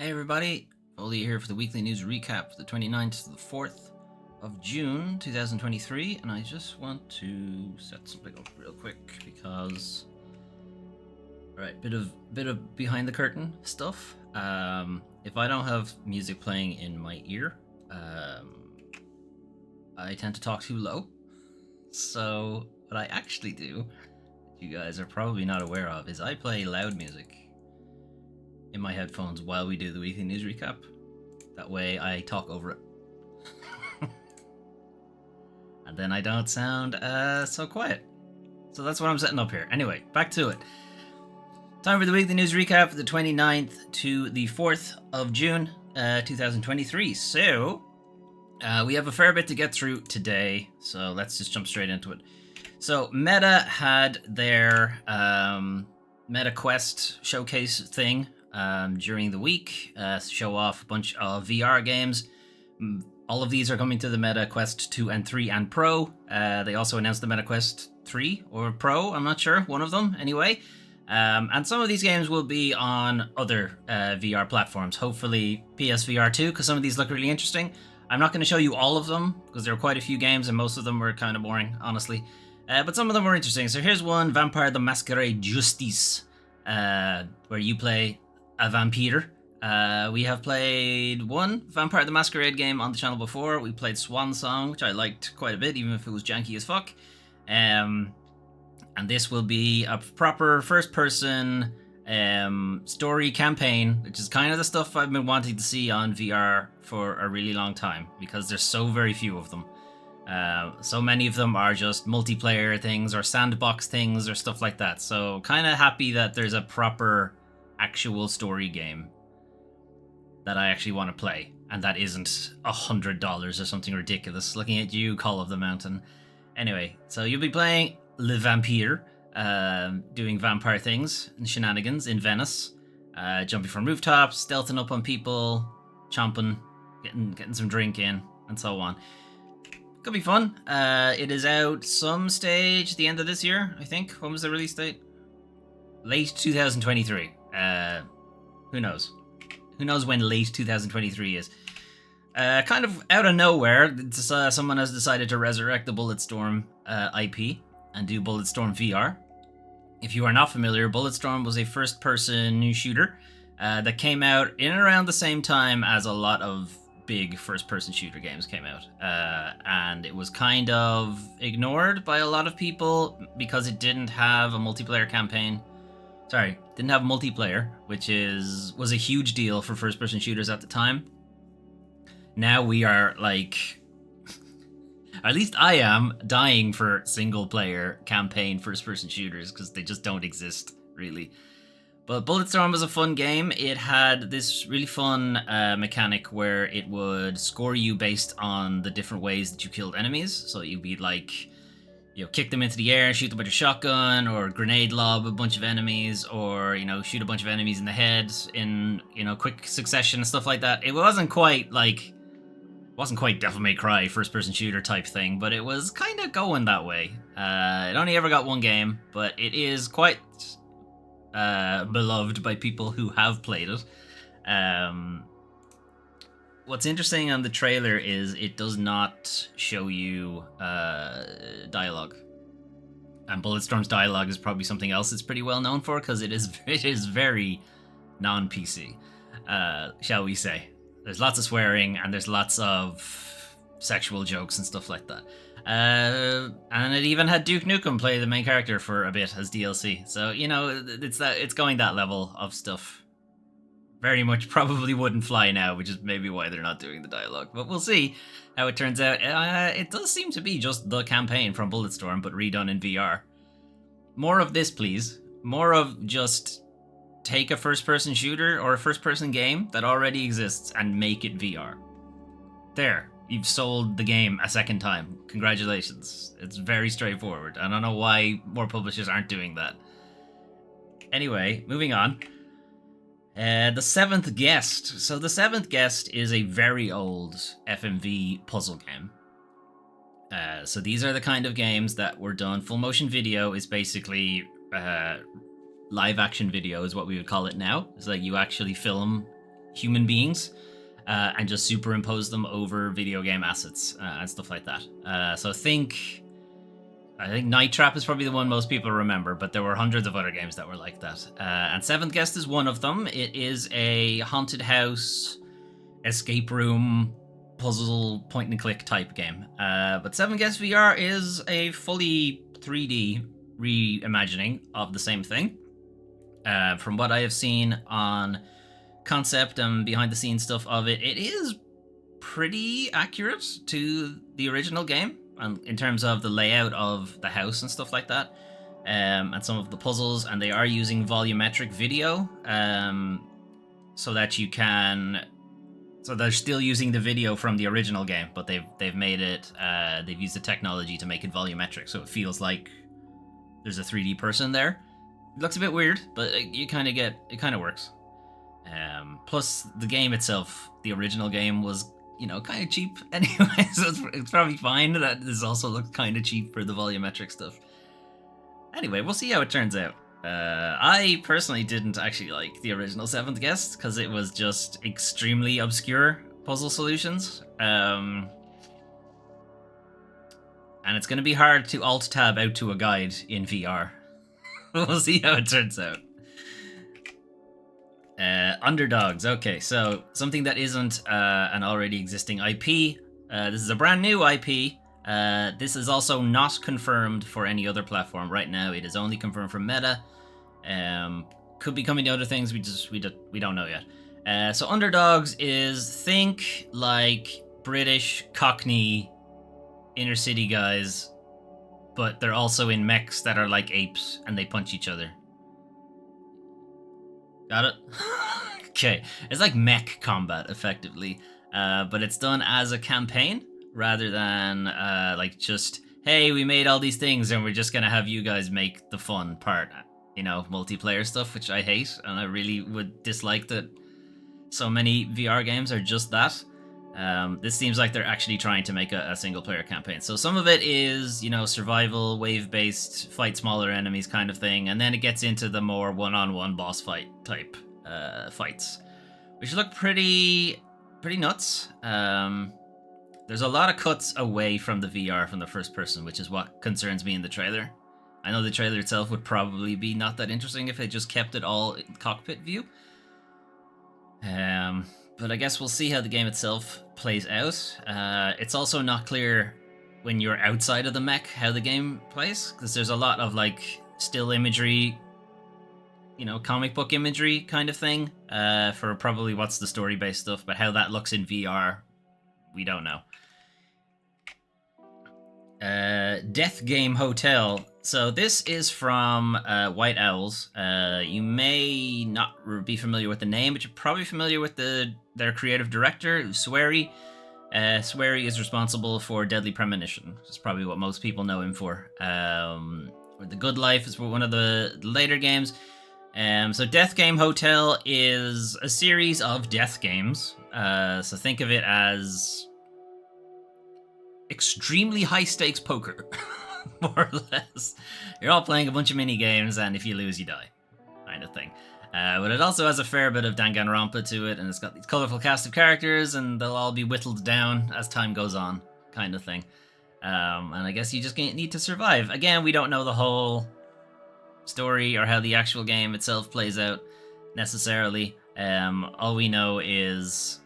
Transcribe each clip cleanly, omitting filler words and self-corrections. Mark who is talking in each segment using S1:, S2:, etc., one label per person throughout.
S1: Hey everybody, Foley here for the weekly news recap for the 29th to the 4th of June 2023, and I just want to set something up real quick because, alright, bit of behind the curtain stuff. If I don't have music playing in my ear, I tend to talk too low. So what I actually do, that you guys are probably not aware of, is I play loud music in my headphones while we do the weekly news recap. That way I talk over it. And then I don't sound so quiet. So that's what I'm setting up here. Anyway, back to it. Time for the weekly news recap for the 29th to the 4th of June 2023. So, we have a fair bit to get through today, so let's just jump straight into it. So, Meta had their Meta Quest showcase thing during the week, show off a bunch of VR games. All of these are coming to the Meta Quest 2 and 3 and Pro. They also announced the Meta Quest 3 or Pro, I'm not sure, one of them anyway. And some of these games will be on other VR platforms, hopefully PSVR 2, because some of these look really interesting. I'm not going to show you all of them, because there are quite a few games, and most of them were kind of boring, honestly. But some of them were interesting. So here's one, Vampire the Masquerade Justice, where you play a vampire. We have played one Vampire the Masquerade game on the channel before. We played Swan Song, which I liked quite a bit, even if it was janky as fuck. And this will be a proper first-person story campaign, which is kind of the stuff I've been wanting to see on VR for a really long time, because there's so very few of them. So many of them are just multiplayer things or sandbox things or stuff like that. So kind of happy that there's a proper actual story game that I actually want to play, and that isn't $100 or something ridiculous. Looking at you, Call of the Mountain. Anyway, so you'll be playing Le Vampire, doing vampire things and shenanigans in Venice, jumping from rooftops, stealthing up on people, chomping, getting some drink in, and so on. Could be fun. It is out some stage the end of this year, I think. When was the release date? Late 2023. Who knows? Who knows when late 2023 is? Kind of out of nowhere, someone has decided to resurrect the Bulletstorm IP and do Bulletstorm VR. If you are not familiar, Bulletstorm was a first-person shooter that came out in and around the same time as a lot of big first-person shooter games came out. And it was kind of ignored by a lot of people because it didn't have a multiplayer campaign. Sorry, didn't have multiplayer, which was a huge deal for first-person shooters at the time. Now we are like, at least I am, dying for single-player campaign first-person shooters because they just don't exist, really. But Bulletstorm was a fun game. It had this really fun mechanic where it would score you based on the different ways that you killed enemies. So you'd be like, kick them into the air, shoot them with a shotgun, or grenade lob a bunch of enemies, or, shoot a bunch of enemies in the head in, quick succession and stuff like that. It wasn't quite Devil May Cry first-person shooter type thing, but it was kind of going that way. It only ever got one game, but it is quite beloved by people who have played it. What's interesting on the trailer is it does not show you dialogue. And Bulletstorm's dialogue is probably something else it's pretty well known for, because it is very non-PC, shall we say. There's lots of swearing, and there's lots of sexual jokes and stuff like that. And it even had Duke Nukem play the main character for a bit as DLC. So, it's going that level of stuff. Very much probably wouldn't fly now, which is maybe why they're not doing the dialogue. But we'll see how it turns out. It does seem to be just the campaign from Bulletstorm, but redone in VR. More of this, please. More of just take a first-person shooter or a first-person game that already exists and make it VR. There. You've sold the game a second time. Congratulations. It's very straightforward. I don't know why more publishers aren't doing that. Anyway, moving on. The Seventh Guest. So the Seventh Guest is a very old FMV puzzle game. So these are the kind of games that were done. Full motion video is basically live action video is what we would call it now. It's like you actually film human beings and just superimpose them over video game assets and stuff like that. So I think Night Trap is probably the one most people remember, but there were hundreds of other games that were like that. And Seventh Guest is one of them. It is a haunted house, escape room, puzzle, point and click type game. But Seventh Guest VR is a fully 3D reimagining of the same thing. From what I have seen on concept and behind the scenes stuff of it, it is pretty accurate to the original game. And in terms of the layout of the house and stuff like that, and some of the puzzles, and they are using volumetric video, so that you can. So they're still using the video from the original game, but they've made it. They've used the technology to make it volumetric, so it feels like there's a 3D person there. It looks a bit weird, but you kind of get it. Kind of works. Plus, the game itself, the original game was, kind of cheap anyway, so it's probably fine that this also looks kind of cheap for the volumetric stuff. Anyway, we'll see how it turns out. I personally didn't actually like the original Seventh Guest because it was just extremely obscure puzzle solutions. And it's going to be hard to alt-tab out to a guide in VR. We'll see how it turns out. Underdogs. Okay, so something that isn't an already existing IP. This is a brand new IP. This is also not confirmed for any other platform right now. It is only confirmed for Meta. Could be coming to other things. We don't know yet. So Underdogs is, think like British Cockney inner city guys, but they're also in mechs that are like apes and they punch each other. Got it? Okay. It's like mech combat, effectively. But it's done as a campaign rather than like just, hey, we made all these things and we're just going to have you guys make the fun part. Multiplayer stuff, which I hate. And I really would dislike that so many VR games are just that. This seems like they're actually trying to make a single player campaign. So some of it is, survival, wave-based, fight smaller enemies kind of thing. And then it gets into the more one-on-one boss fight type fights, which look pretty nuts. There's a lot of cuts away from the VR from the first person, which is what concerns me in the trailer. I know the trailer itself would probably be not that interesting if they just kept it all in cockpit view. But I guess we'll see how the game itself plays out. It's also not clear when you're outside of the mech how the game plays, because there's a lot of like still imagery, comic book imagery kind of thing for probably what's the story-based stuff, but how that looks in VR, we don't know. Death Game Hotel. So this is from White Owls. You may not be familiar with the name, but you're probably familiar with their creative director, Swery. Swery is responsible for Deadly Premonition. That's probably what most people know him for. The Good Life is one of the later games. So Death Game Hotel is a series of death games. So think of it as extremely high stakes poker, more or less. You're all playing a bunch of mini games, and if you lose, you die, kind of thing. But it also has a fair bit of Danganronpa to it, and it's got these colorful cast of characters, and they'll all be whittled down as time goes on, kind of thing. And I guess you just need to survive. Again, we don't know the whole story or how the actual game itself plays out necessarily. All we know is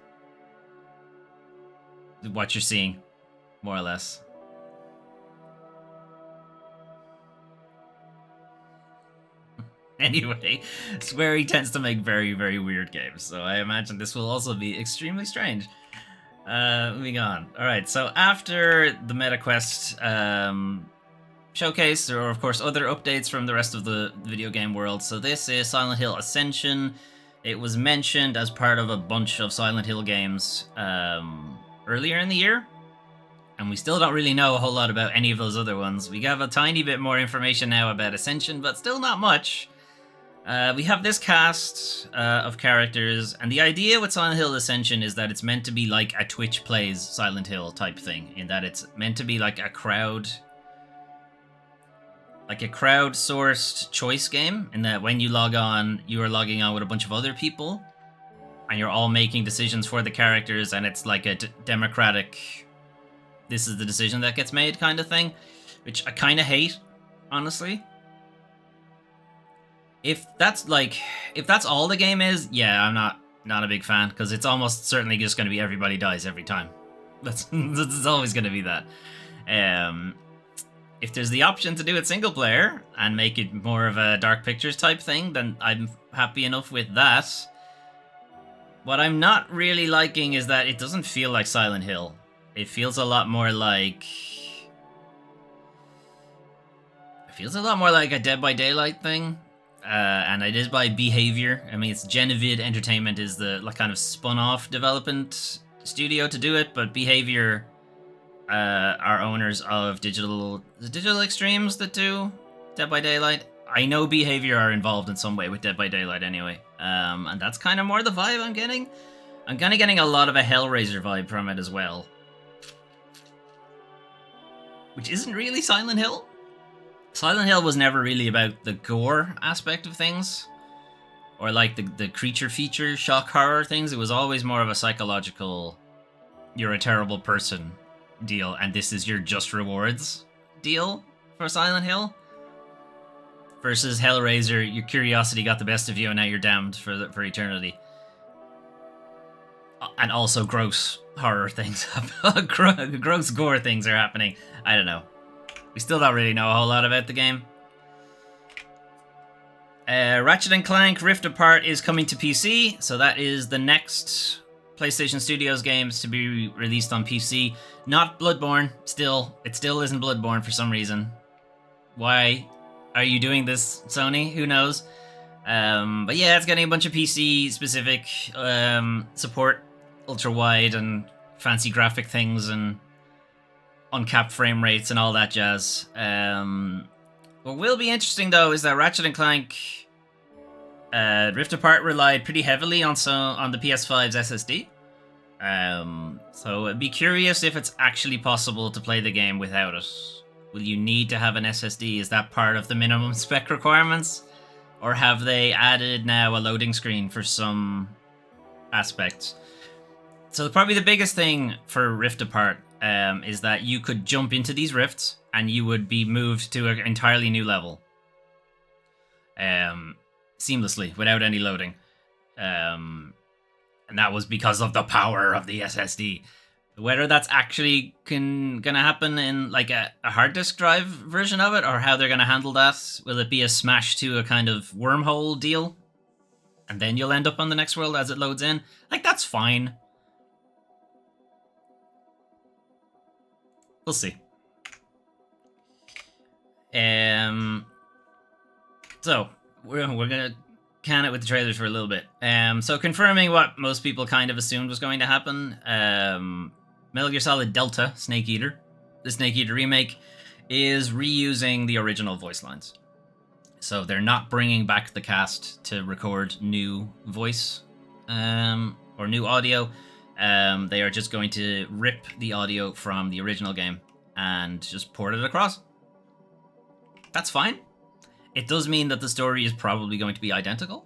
S1: what you're seeing, more or less. Anyway, Swery tends to make very, very weird games, so I imagine this will also be extremely strange. Moving on. Alright, so after the MetaQuest showcase, there are of course other updates from the rest of the video game world. So this is Silent Hill Ascension. It was mentioned as part of a bunch of Silent Hill games earlier in the year, and we still don't really know a whole lot about any of those other ones. We have a tiny bit more information now about Ascension, but still not much. We have this cast of characters, and the idea with Silent Hill Ascension is that it's meant to be like a Twitch plays Silent Hill type thing, in that it's meant to be like a crowd-sourced choice game, in that when you log on, you are logging on with a bunch of other people, and you're all making decisions for the characters, and it's like a democratic, this is the decision that gets made kind of thing, which I kind of hate, honestly. If that's all the game is, yeah, I'm not a big fan, because it's almost certainly just going to be everybody dies every time. That's always going to be that. If there's the option to do it single player and make it more of a Dark Pictures type thing, then I'm happy enough with that. What I'm not really liking is that it doesn't feel like Silent Hill. It feels a lot more like... It feels a lot more like a Dead by Daylight thing. And it is by Behavior. I mean, it's Genevid Entertainment is the kind of spun-off development studio to do it, but Behavior are owners of Digital Extremes that do Dead by Daylight. I know Behavior are involved in some way with Dead by Daylight anyway. And that's kind of more the vibe I'm getting. I'm kind of getting a lot of a Hellraiser vibe from it as well. Which isn't really Silent Hill. Silent Hill was never really about the gore aspect of things. Or like the creature feature, shock horror things. It was always more of a psychological, you're a terrible person deal, and this is your just rewards deal for Silent Hill. Versus Hellraiser, your curiosity got the best of you and now you're damned for eternity. And also gross horror things, gross gore things are happening. I don't know. We still don't really know a whole lot about the game. Ratchet & Clank Rift Apart is coming to PC, so that is the next PlayStation Studios games to be released on PC. Not Bloodborne, still. It still isn't Bloodborne for some reason. Why are you doing this, Sony? Who knows? But yeah, it's getting a bunch of PC-specific support, ultra-wide and fancy graphic things and uncapped frame rates and all that jazz. What will be interesting, though, is that Ratchet & Clank Rift Apart relied pretty heavily on the PS5's SSD. So I'd be curious if it's actually possible to play the game without it. Will you need to have an SSD? Is that part of the minimum spec requirements? Or have they added now a loading screen for some aspects? So probably the biggest thing for Rift Apart is that you could jump into these rifts and you would be moved to an entirely new level. Seamlessly, without any loading. And that was because of the power of the SSD. Whether that's actually gonna happen in like a hard disk drive version of it, or how they're gonna handle that. Will it be a smash to a kind of wormhole deal? And then you'll end up on the next world as it loads in? Like, that's fine. We'll see. So, we're gonna can it with the trailers for a little bit. So confirming what most people kind of assumed was going to happen. Metal Gear Solid Delta, Snake Eater, the Snake Eater remake, is reusing the original voice lines. So they're not bringing back the cast to record new voice or new audio. They are just going to rip the audio from the original game and just port it across. That's fine. It does mean that the story is probably going to be identical.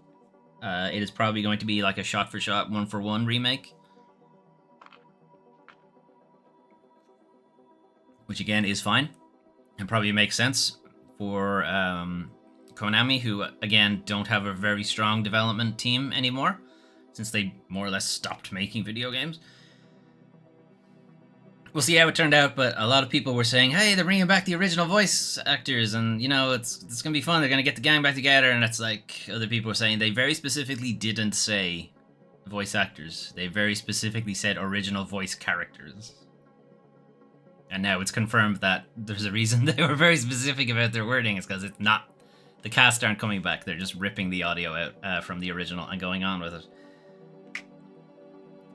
S1: It is probably going to be like a shot-for-shot, one-for-one remake. Which, again, is fine. And probably makes sense for Konami, who, again, don't have a very strong development team anymore, since they more or less stopped making video games. We'll see how it turned out, but a lot of people were saying, hey, they're bringing back the original voice actors, and, you know, it's going to be fun, they're going to get the gang back together, and it's like, other people were saying they very specifically didn't say voice actors. They very specifically said original voice characters. And now it's confirmed that there's a reason they were very specific about their wording, is because it's not, the cast aren't coming back, they're just ripping the audio out from the original and going on with it.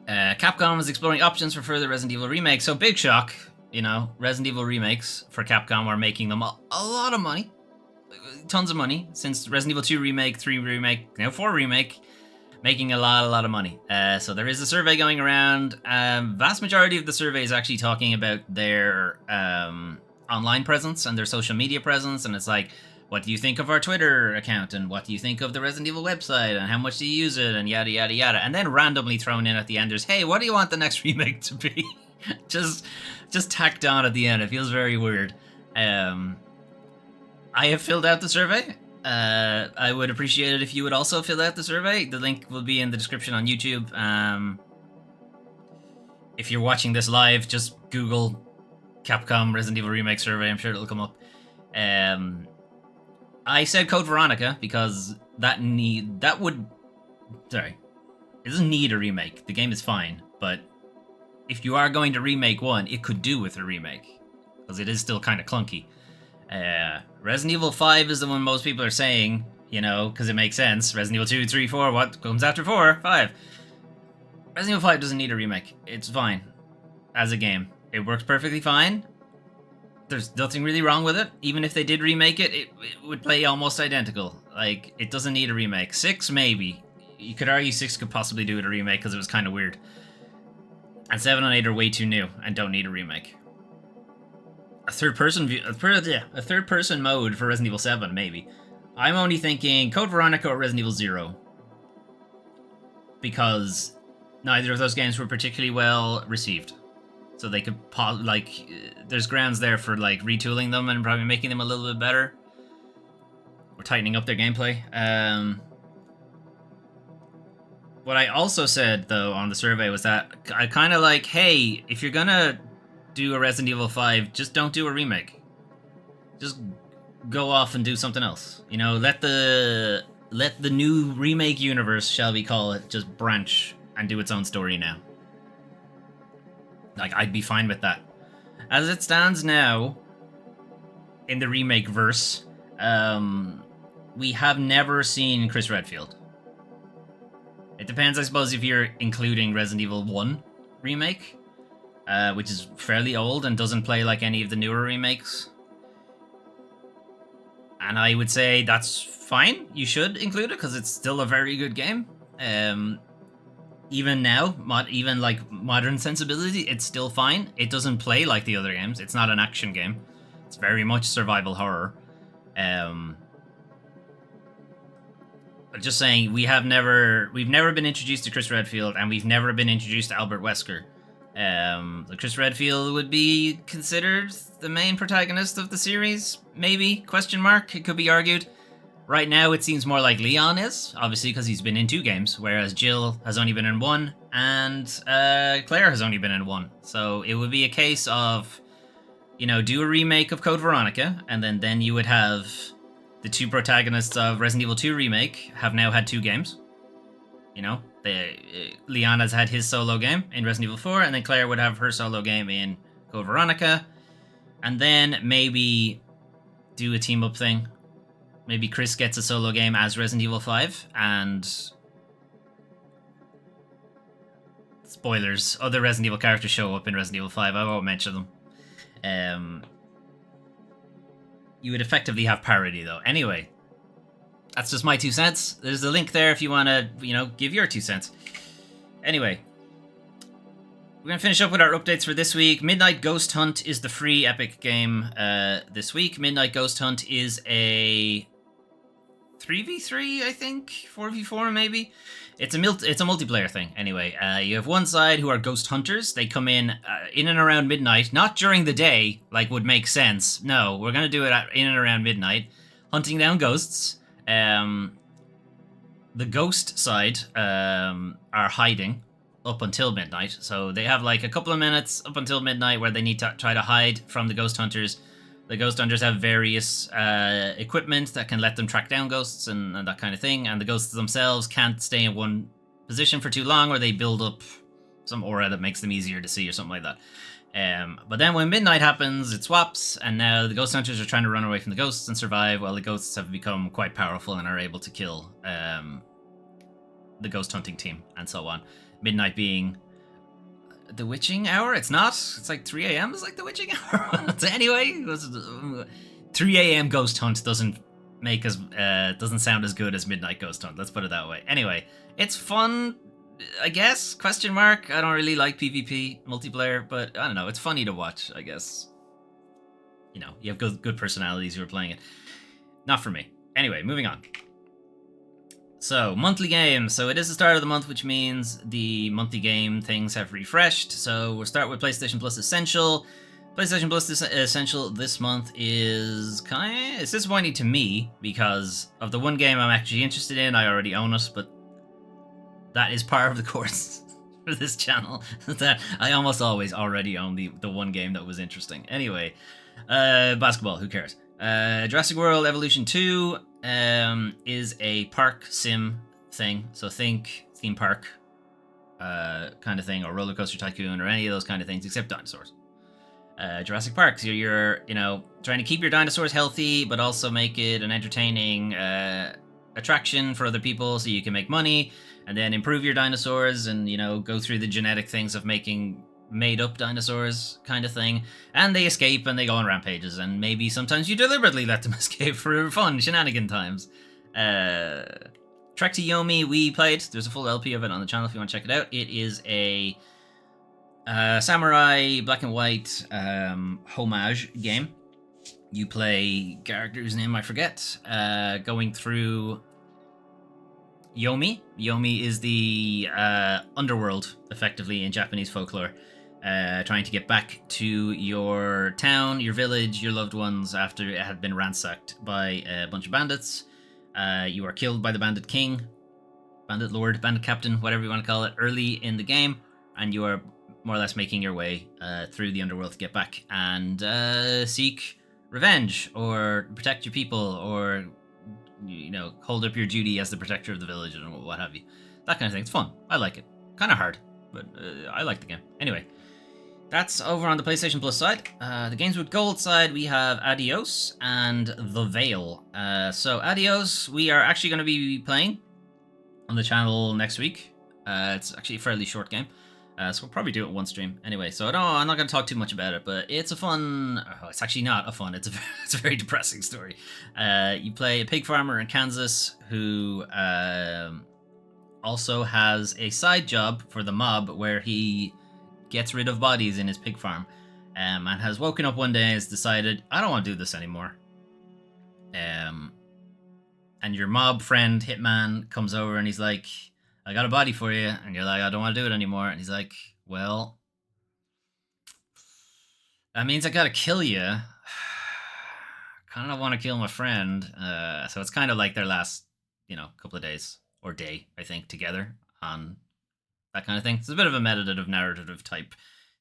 S1: Capcom is exploring options for further Resident Evil remakes. So big shock, you know, Resident Evil remakes for Capcom are making them a lot of money. Tons of money, since Resident Evil 2 remake, 3 remake, now 4 remake, making a lot of money. So there is a survey going around. Vast majority of the survey is actually talking about their online presence and their social media presence, and it's like, what do you think of our Twitter account, and what do you think of the Resident Evil website, and how much do you use it, and yada yada yada. And then randomly thrown in at the end, there's, hey, what do you want the next remake to be? just tacked on at the end. It feels very weird. I have filled out the survey. I would appreciate it if you would also fill out the survey. The link will be in the description on YouTube. If you're watching this live, just Google Capcom Resident Evil Remake survey. I'm sure it'll come up. I said Code Veronica because it doesn't need a remake. The game is fine, but if you are going to remake one, it could do with a remake, because it is still kind of clunky. Resident Evil 5 is the one most people are saying, because it makes sense. Resident Evil 2, 3, 4, what comes after 4? 5. Resident Evil 5 doesn't need a remake. It's fine as a game. It works perfectly fine. There's nothing really wrong with it. Even if they did remake it, it would play almost identical. Like, it doesn't need a remake. 6, maybe. You could argue 6 could possibly do it a remake because it was kind of weird. And 7 and 8 are way too new and don't need a remake. A third-person mode for Resident Evil 7, maybe. I'm only thinking Code Veronica or Resident Evil 0. Because neither of those games were particularly well received. So they could, there's grounds there for, retooling them and probably making them a little bit better. Or tightening up their gameplay. What I also said, though, on the survey was that I kind of hey, if you're gonna do a Resident Evil 5, just don't do a remake. Just go off and do something else. Let the new remake universe, shall we call it, just branch and do its own story now. I'd be fine with that. As it stands now, in the remake verse, we have never seen Chris Redfield. It depends, I suppose, if you're including Resident Evil 1 remake, which is fairly old and doesn't play like any of the newer remakes. And I would say that's fine. You should include it, because it's still a very good game. Even now, even modern sensibility, it's still fine. It doesn't play like the other games. It's not an action game. It's very much survival horror. But just saying, we've never been introduced to Chris Redfield, and we've never been introduced to Albert Wesker. So Chris Redfield would be considered the main protagonist of the series, maybe? Question mark. It could be argued. Right now, it seems more like Leon is, obviously, because he's been in 2 games, whereas Jill has only been in 1, and Claire has only been in 1. So it would be a case of, do a remake of Code Veronica, and then you would have the 2 protagonists of Resident Evil 2 Remake have now had 2 games. Leon has had his solo game in Resident Evil 4, and then Claire would have her solo game in Code Veronica, and then maybe do a team-up thing. Maybe Chris gets a solo game as Resident Evil 5, and spoilers, other Resident Evil characters show up in Resident Evil 5. I won't mention them. You would effectively have parody, though. Anyway, that's just my 2 cents. There's a link there if you want to, give your 2 cents. Anyway, we're going to finish up with our updates for this week. Midnight Ghost Hunt is the free Epic game this week. Midnight Ghost Hunt is a 3v3, I think? 4v4, maybe? It's a multiplayer thing, anyway. You have one side who are ghost hunters. They come in and around midnight, not during the day, like would make sense. No, we're going to do it in and around midnight, hunting down ghosts. The ghost side are hiding up until midnight, so they have a couple of minutes up until midnight where they need to try to hide from the ghost hunters. The ghost hunters have various equipment that can let them track down ghosts and that kind of thing, and the ghosts themselves can't stay in one position for too long, or they build up some aura that makes them easier to see or something like that. But then when midnight happens, it swaps, and now the ghost hunters are trying to run away from the ghosts and survive, while the ghosts have become quite powerful and are able to kill the ghost hunting team, and so on. Midnight being the witching hour? It's not. It's 3 a.m. is the witching hour. Anyway, 3 a.m. ghost hunt doesn't sound as good as midnight ghost hunt. Let's put it that way. Anyway, it's fun, I guess, question mark. I don't really like PvP multiplayer, but I don't know, it's funny to watch, I guess. You have good personalities who are playing it. Not for me. Anyway, moving on. So, monthly games. So it is the start of the month, which means the monthly game things have refreshed. So we'll start with PlayStation Plus Essential. PlayStation Plus Essential this month is it's disappointing to me because of the one game I'm actually interested in. I already own it, but that is part of the course for this channel. That I almost always already own the one game that was interesting. Anyway, basketball. Who cares? Jurassic World Evolution 2 is a park sim thing. So think theme park kind of thing, or Roller Coaster Tycoon, or any of those kind of things, except dinosaurs. Jurassic Park. So you're trying to keep your dinosaurs healthy, but also make it an entertaining attraction for other people, so you can make money, and then improve your dinosaurs, and go through the genetic things of making made-up dinosaurs kind of thing. And they escape and they go on rampages, and maybe sometimes you deliberately let them escape for fun shenanigan times. Trek to Yomi we played. There's a full LP of it on the channel if you want to check it out. It is a samurai black and white homage game. You play character whose name I forget, going through Yomi. Yomi is the underworld, effectively, in Japanese folklore. Trying to get back to your town, your village, your loved ones after it had been ransacked by a bunch of bandits. You are killed by the bandit king, bandit lord, bandit captain, whatever you want to call it, early in the game, and you are more or less making your way through the underworld to get back and seek revenge, or protect your people, or hold up your duty as the protector of the village, and what have you. That kind of thing. It's fun. I like it. Kind of hard, but I like the game. Anyway, that's over on the PlayStation Plus side. The Games with Gold side, we have Adios and The Veil. So Adios, we are actually going to be playing on the channel next week. It's actually a fairly short game. So we'll probably do it one stream. Anyway, so I'm not going to talk too much about it, but it's a fun... Oh, it's actually not a fun. It's a very depressing story. You play a pig farmer in Kansas who also has a side job for the mob where he gets rid of bodies in his pig farm, and has woken up one day and has decided, I don't want to do this anymore. And your mob friend, Hitman, comes over and he's like, I got a body for you. And you're like, I don't want to do it anymore. And he's like, well, that means I gotta kill you. Kind of want to kill my friend. So it's kind of like their last, couple of days or day, I think, together on that kind of thing. It's a bit of a meditative, narrative type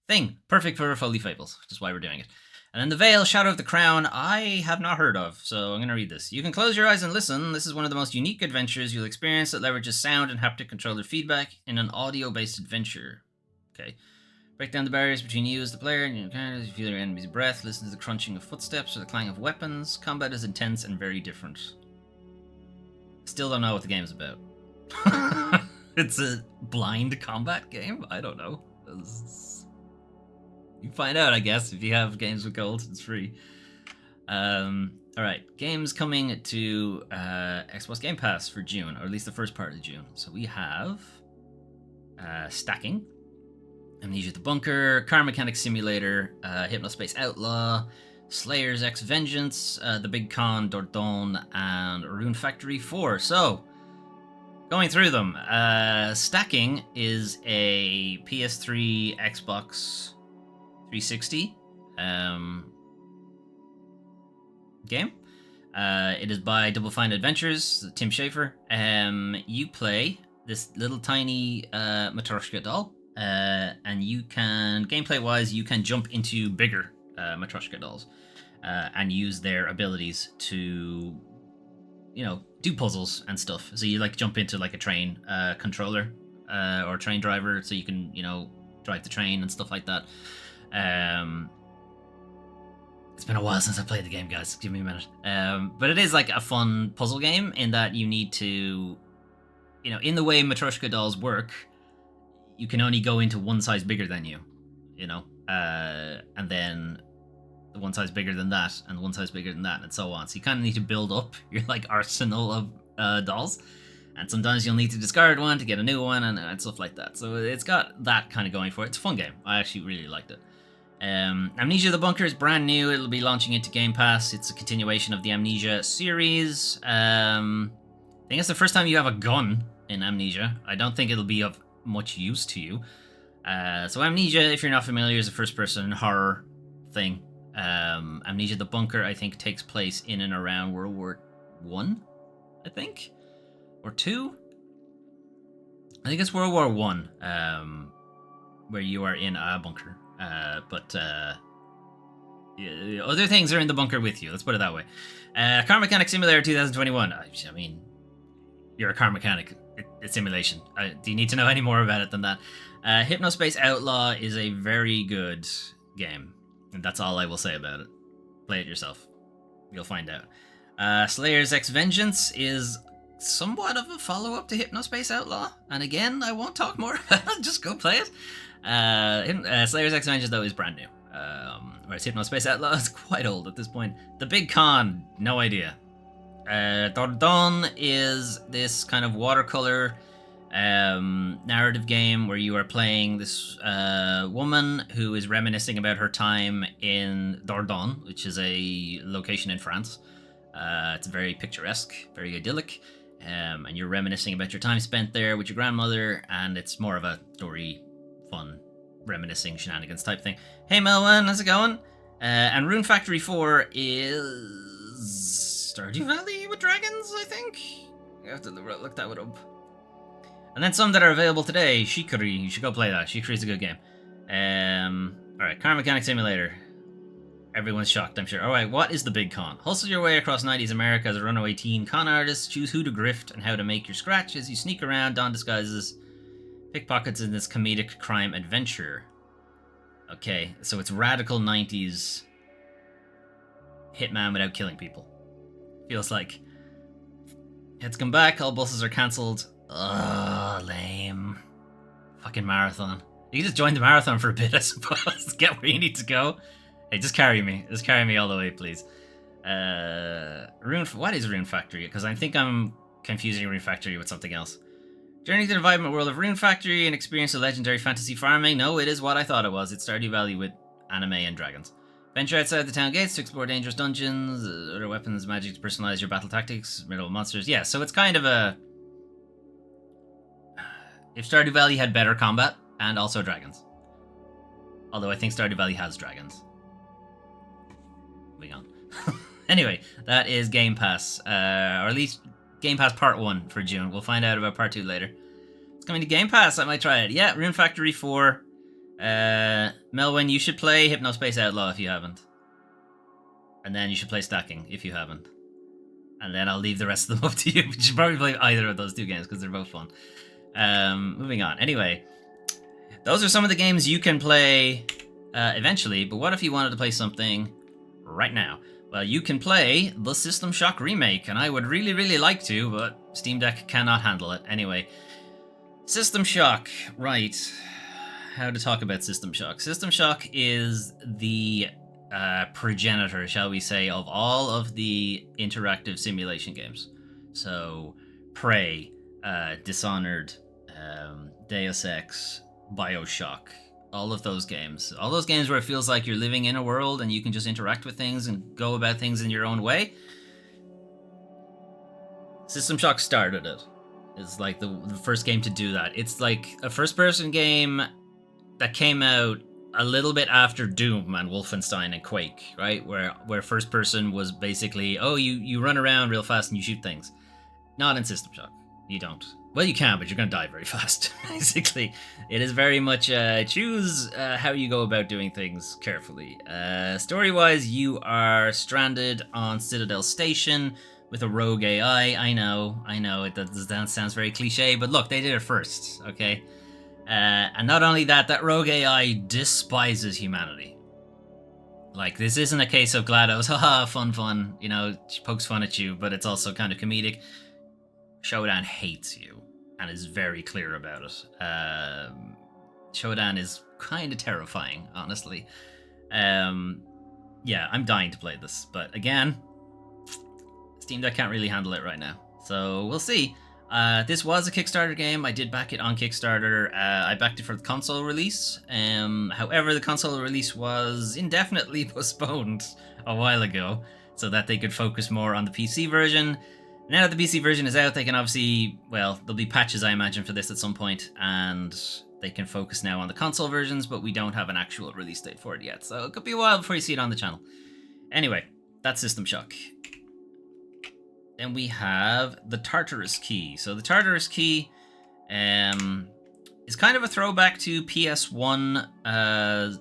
S1: thing. Perfect for Foley Fables, which is why we're doing it. And then The Veil, Shadow of the Crown, I have not heard of, so I'm going to read this. You can close your eyes and listen. This is one of the most unique adventures you'll experience that leverages sound and haptic controller feedback in an audio-based adventure. Okay. Break down the barriers between you as the player and your characters. You feel your enemy's breath, listen to the crunching of footsteps or the clang of weapons. Combat is intense and very different. Still don't know what the game's about. It's a blind combat game? I don't know. You can find out, I guess, if you have Games with Gold. It's free. Alright, games coming to Xbox Game Pass for June, or at least the first part of June. So we have Stacking, Amnesia the Bunker, Car Mechanic Simulator, Hypnospace Outlaw, Slayer's X Vengeance, The Big Con, Dordogne, and Rune Factory 4. So, going through them, Stacking is a PS3, Xbox 360 game. It is by Double Fine Adventures, Tim Schafer. You play this little tiny Matryoshka doll, and you can, gameplay-wise, you can jump into bigger Matryoshka dolls and use their abilities to, do puzzles and stuff. So you jump into a train controller or train driver, so you can, drive the train and stuff like that. It's been a while since I played the game, guys. Give me a minute. But it is a fun puzzle game in that you need to, in the way Matryoshka dolls work, you can only go into one size bigger than you, and then the one size bigger than that, and one size bigger than that, and so on. So you kind of need to build up your arsenal of dolls, and sometimes you'll need to discard one to get a new one, and stuff like that. So it's got that kind of going for it. It's a fun game. I actually really liked it. Amnesia: The Bunker is brand new. It'll be launching into Game Pass. It's a continuation of the Amnesia series. I think it's the first time you have a gun in Amnesia. I don't think it'll be of much use to you. So Amnesia, if you're not familiar, is a first-person horror thing. Amnesia: The Bunker, I think, takes place in and around World War One, I think, or two. I think it's World War One, where you are in a bunker. But other things are in the bunker with you. Let's put it that way. Car Mechanic Simulator 2021. I mean, you're a car mechanic. It's simulation. Do you need to know any more about it than that? Hypnospace Outlaw is a very good game, and that's all I will say about it. Play it yourself. You'll find out. Slayer's X Vengeance is somewhat of a follow-up to Hypnospace Outlaw, and again, I won't talk more about it. Just go play it. Slayer's X Vengeance, though, is brand new. Whereas Hypnospace Outlaw is quite old at this point. The Big Con, no idea. Dordon is this kind of watercolor narrative game where you are playing this woman who is reminiscing about her time in Dordogne, which is a location in France. It's very picturesque, very idyllic, and you're reminiscing about your time spent there with your grandmother, and it's more of a story, fun, reminiscing shenanigans type thing. Hey Melwin, how's it going? And Rune Factory 4 is Stardew Valley with dragons, I think? You have to look that one up. And then some that are available today. Shikari, you should go play that. Shikari's a good game. Alright, Car Mechanic Simulator. Everyone's shocked, I'm sure. Alright, what is the Big Con? Hustle your way across 90s America as a runaway teen con artist. Choose who to grift and how to make your scratch as you sneak around, don disguises, pickpockets in this comedic crime adventure. Okay, so it's radical 90s Hitman without killing people. Feels like. Heads come back, all buses are cancelled. Ugh, lame. Fucking marathon. You can just join the marathon for a bit, I suppose. Get where you need to go. Hey, just carry me. Just carry me all the way, please. What is Rune Factory? Because I think I'm confusing Rune Factory with something else. Journey to the vibrant world of Rune Factory and experience of legendary fantasy farming. No, it is what I thought it was. It's Stardew Valley with anime and dragons. Venture outside the town gates to explore dangerous dungeons, other weapons, magic to personalize your battle tactics, riddle monsters. Yeah, so it's kind of a... If Stardew Valley had better combat and also dragons. Although I think Stardew Valley has dragons. Moving on. Anyway, that is Game Pass. Or at least Game Pass Part 1 for June. We'll find out about Part 2 later. It's coming to Game Pass. I might try it. Yeah, Rune Factory 4. Melwin, you should play Hypnospace Outlaw if you haven't. And then you should play Stacking if you haven't. And then I'll leave the rest of them up to you. You should probably play either of those two games because they're both fun. Moving on. Anyway, those are some of the games you can play eventually. But what if you wanted to play something right now? Well, you can play the System Shock remake, and I would really, really like to, but Steam Deck cannot handle it. Anyway, System Shock, right. How to talk about System Shock. System Shock is the progenitor, shall we say, of all of the interactive simulation games. So, Prey, Dishonored, Deus Ex, Bioshock, all of those games. All those games where it feels like you're living in a world and you can just interact with things and go about things in your own way. System Shock started it. It's like the first game to do that. It's like a first-person game that came out a little bit after Doom and Wolfenstein and Quake, right? Where first person was basically, oh, you run around real fast and you shoot things. Not in System Shock. You don't. Well, you can, but you're going to die very fast, basically. It is very much choose how you go about doing things carefully. Story-wise, you are stranded on Citadel Station with a rogue AI. I know, that sounds very cliche, but look, they did it first, okay? And not only that rogue AI despises humanity. Like, this isn't a case of GLaDOS, haha, fun, you know, she pokes fun at you, but it's also kind of comedic. Shodan hates you, and is very clear about it. Shodan is kind of terrifying, honestly. Yeah, I'm dying to play this, but again, Steam Deck can't really handle it right now. So, we'll see. This was a Kickstarter game. I did back it on Kickstarter. I backed it for the console release. However, the console release was indefinitely postponed a while ago so that they could focus more on the PC version. Now that the PC version is out, they can obviously, well, there'll be patches, I imagine, for this at some point, and they can focus now on the console versions, but we don't have an actual release date for it yet, so it could be a while before you see it on the channel. Anyway, that's System Shock. Then we have the Tartarus Key. So the Tartarus Key is kind of a throwback to PS1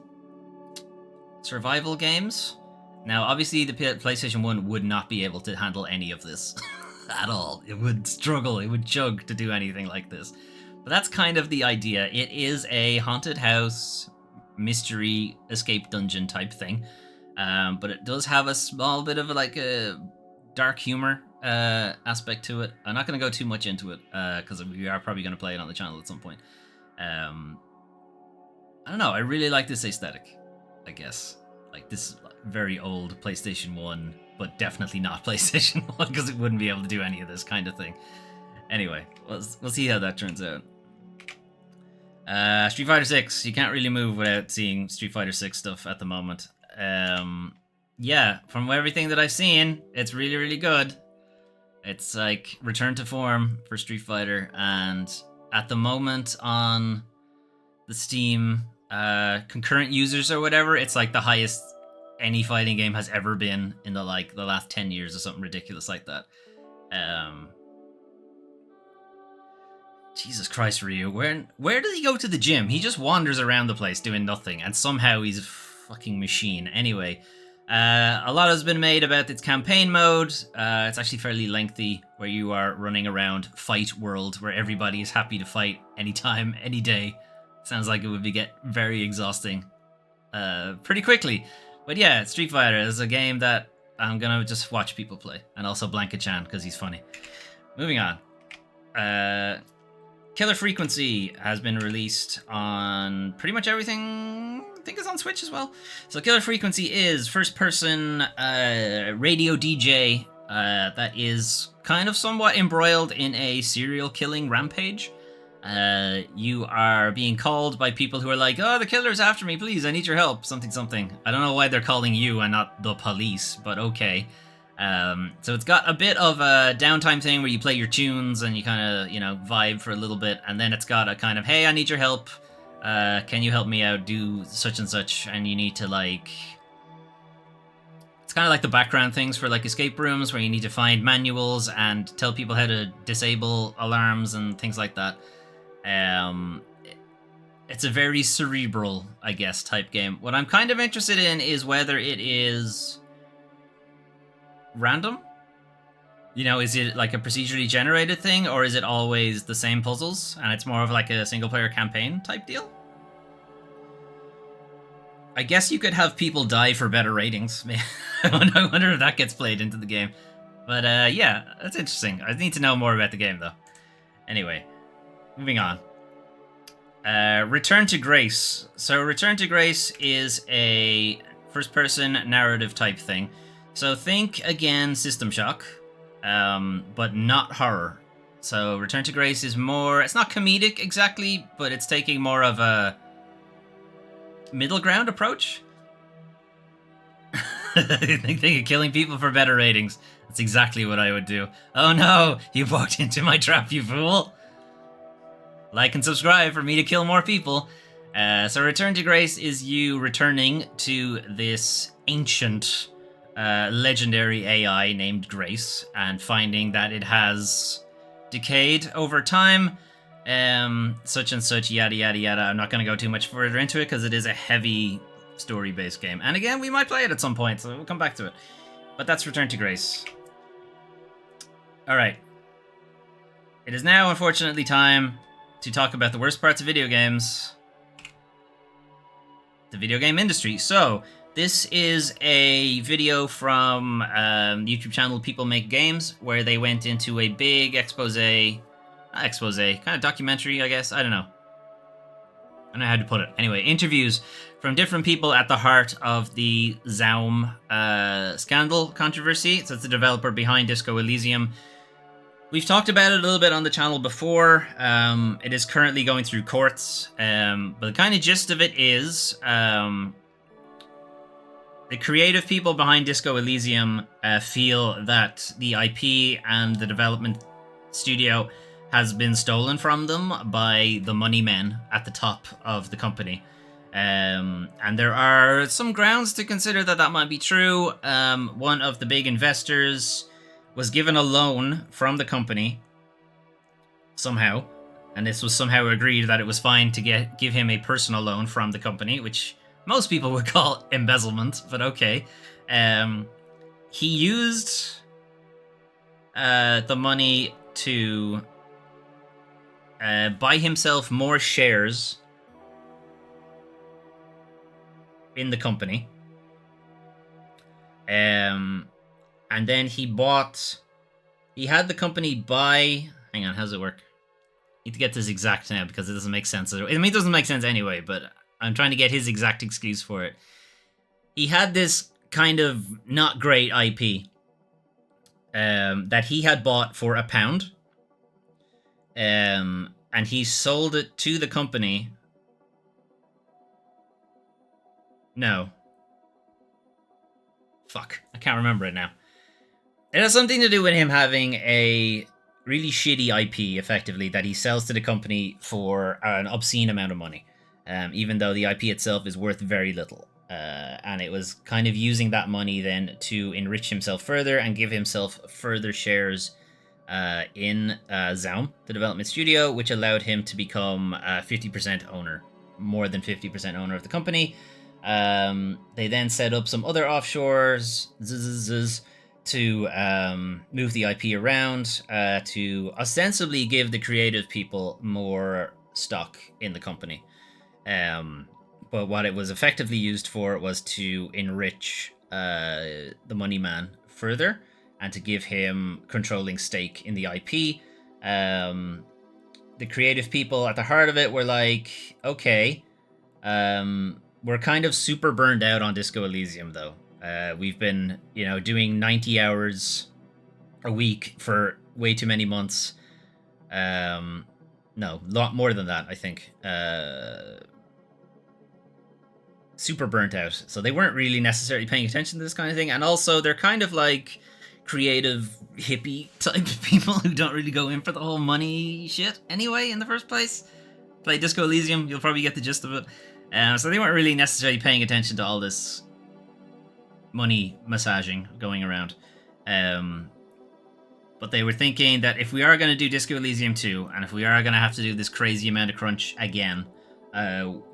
S1: survival games. Now, obviously, the PlayStation 1 would not be able to handle any of this at all. It would struggle, it would chug to do anything like this. But that's kind of the idea. It is a haunted house, mystery, escape dungeon type thing. But it does have a small bit of like a dark humor aspect to it. I'm not going to go too much into it because we are probably going to play it on the channel at some point. I don't know. I really like this aesthetic, I guess. Like this very old PlayStation 1, but definitely not PlayStation 1 because it wouldn't be able to do any of this kind of thing. Anyway, we'll see how that turns out. Street Fighter 6. You can't really move without seeing Street Fighter 6 stuff at the moment. Yeah, from everything that I've seen, it's really, really good. It's like return to form for Street Fighter, and at the moment on the Steam concurrent users or whatever, it's like the highest any fighting game has ever been in the last 10 years or something ridiculous like that. Jesus Christ, Ryu, where does he go to the gym? He just wanders around the place doing nothing, and somehow he's a fucking machine. Anyway, a lot has been made about its campaign mode. It's actually fairly lengthy, where you are running around Fight World, where everybody is happy to fight anytime, any day. Sounds like it would get very exhausting pretty quickly. But yeah, Street Fighter is a game that I'm gonna just watch people play, and also Blanka-chan, because he's funny. Moving on. Killer Frequency has been released on pretty much everything. I think it's on Switch as well. So Killer Frequency is first-person radio DJ that is kind of somewhat embroiled in a serial-killing rampage. You are being called by people who are like, oh, the killer's after me, please, I need your help, something, something. I don't know why they're calling you and not the police, but okay. So it's got a bit of a downtime thing where you play your tunes and you kind of, vibe for a little bit, and then it's got a kind of, hey, I need your help, can you help me out, do such and such, and you need to, it's kind of like the background things for, escape rooms, where you need to find manuals and tell people how to disable alarms and things like that. It's a very cerebral, I guess, type game. What I'm kind of interested in is whether it is random. Is it like a procedurally generated thing, or is it always the same puzzles and it's more of like a single player campaign type deal? I guess you could have people die for better ratings. I wonder if that gets played into the game. But yeah, that's interesting. I need to know more about the game though. Anyway, moving on. Return to Grace. So Return to Grace is a first-person narrative type thing. So think, again, System Shock, but not horror. So Return to Grace is more... It's not comedic exactly, but it's taking more of a middle ground approach. I think of killing people for better ratings. That's exactly what I would do. Oh no, you walked into my trap, you fool. Like and subscribe for me to kill more people. So Return to Grace is you returning to this ancient, legendary AI named Grace, and finding that it has decayed over time. Such and such, yada yada yada. I'm not going to go too much further into it because it is a heavy story-based game. And again, we might play it at some point, so we'll come back to it. But that's Return to Grace. Alright. It is now, unfortunately, time to talk about the worst parts of video games. The video game industry. So, this is a video from the YouTube channel People Make Games, where they went into a big kind of documentary, I guess. I don't know how to put it. Anyway, interviews from different people at the heart of the Zaum scandal controversy. So it's the developer behind Disco Elysium. We've talked about it a little bit on the channel before. It is currently going through courts, but the kind of gist of it is the creative people behind Disco Elysium feel that the IP and the development studio has been stolen from them by the money men at the top of the company. And there are some grounds to consider that that might be true. One of the big investors was given a loan from the company somehow, and this was somehow agreed that it was fine to give him a personal loan from the company, which most people would call embezzlement, but okay. He used the money to buy himself more shares in the company. And then he had the company buy... Hang on, how does it work? I need to get this exact now because it doesn't make sense. I mean, it doesn't make sense anyway, but I'm trying to get his exact excuse for it. He had this kind of not great IP that he had bought for £1. And he sold it to the company. No. Fuck, I can't remember it now. It has something to do with him having a really shitty IP, effectively, that he sells to the company for an obscene amount of money, even though the IP itself is worth very little. And it was kind of using that money then to enrich himself further and give himself further shares in Zaum, the development studio, which allowed him to become 50% owner, more than 50% owner of the company. They then set up some other offshores to move the IP around, to ostensibly give the creative people more stock in the company. But what it was effectively used for was to enrich the money man further and to give him controlling stake in the IP. The creative people at the heart of it were like, okay, we're kind of super burned out on Disco Elysium, though. We've been, doing 90 hours a week for way too many months. No, a lot more than that, I think. Super burnt out. So they weren't really necessarily paying attention to this kind of thing. And also, they're kind of like creative hippie type people who don't really go in for the whole money shit anyway in the first place. Play Disco Elysium, you'll probably get the gist of it. So they weren't really necessarily paying attention to all this money massaging going around. But they were thinking that if we are going to do Disco Elysium 2, and if we are going to have to do this crazy amount of crunch again,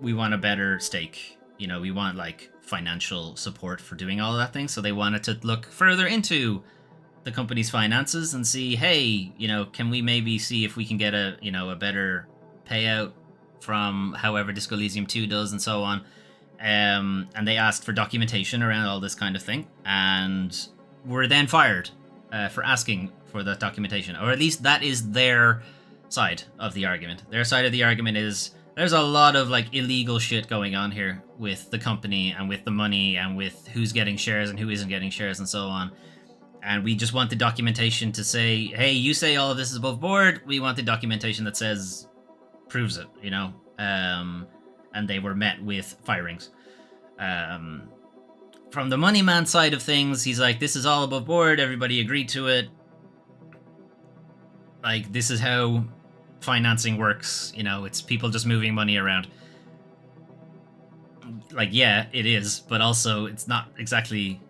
S1: we want a better stake. We want like financial support for doing all of that thing. So they wanted to look further into the company's finances and see, hey, can we maybe see if we can get a better payout from however Disco Elysium 2 does and so on. And they asked for documentation around all this kind of thing, and were then fired for asking for that documentation, or at least that is their side of the argument. Their side of the argument is there's a lot of like illegal shit going on here with the company and with the money and with who's getting shares and who isn't getting shares and so on. And we just want the documentation to say, hey, you say all of this is above board. We want the documentation that says, proves it, and they were met with firings. From the money man side of things, he's like, this is all above board. Everybody agreed to it. Like, this is how financing works. It's people just moving money around. Like, yeah, it is, but also it's not exactly...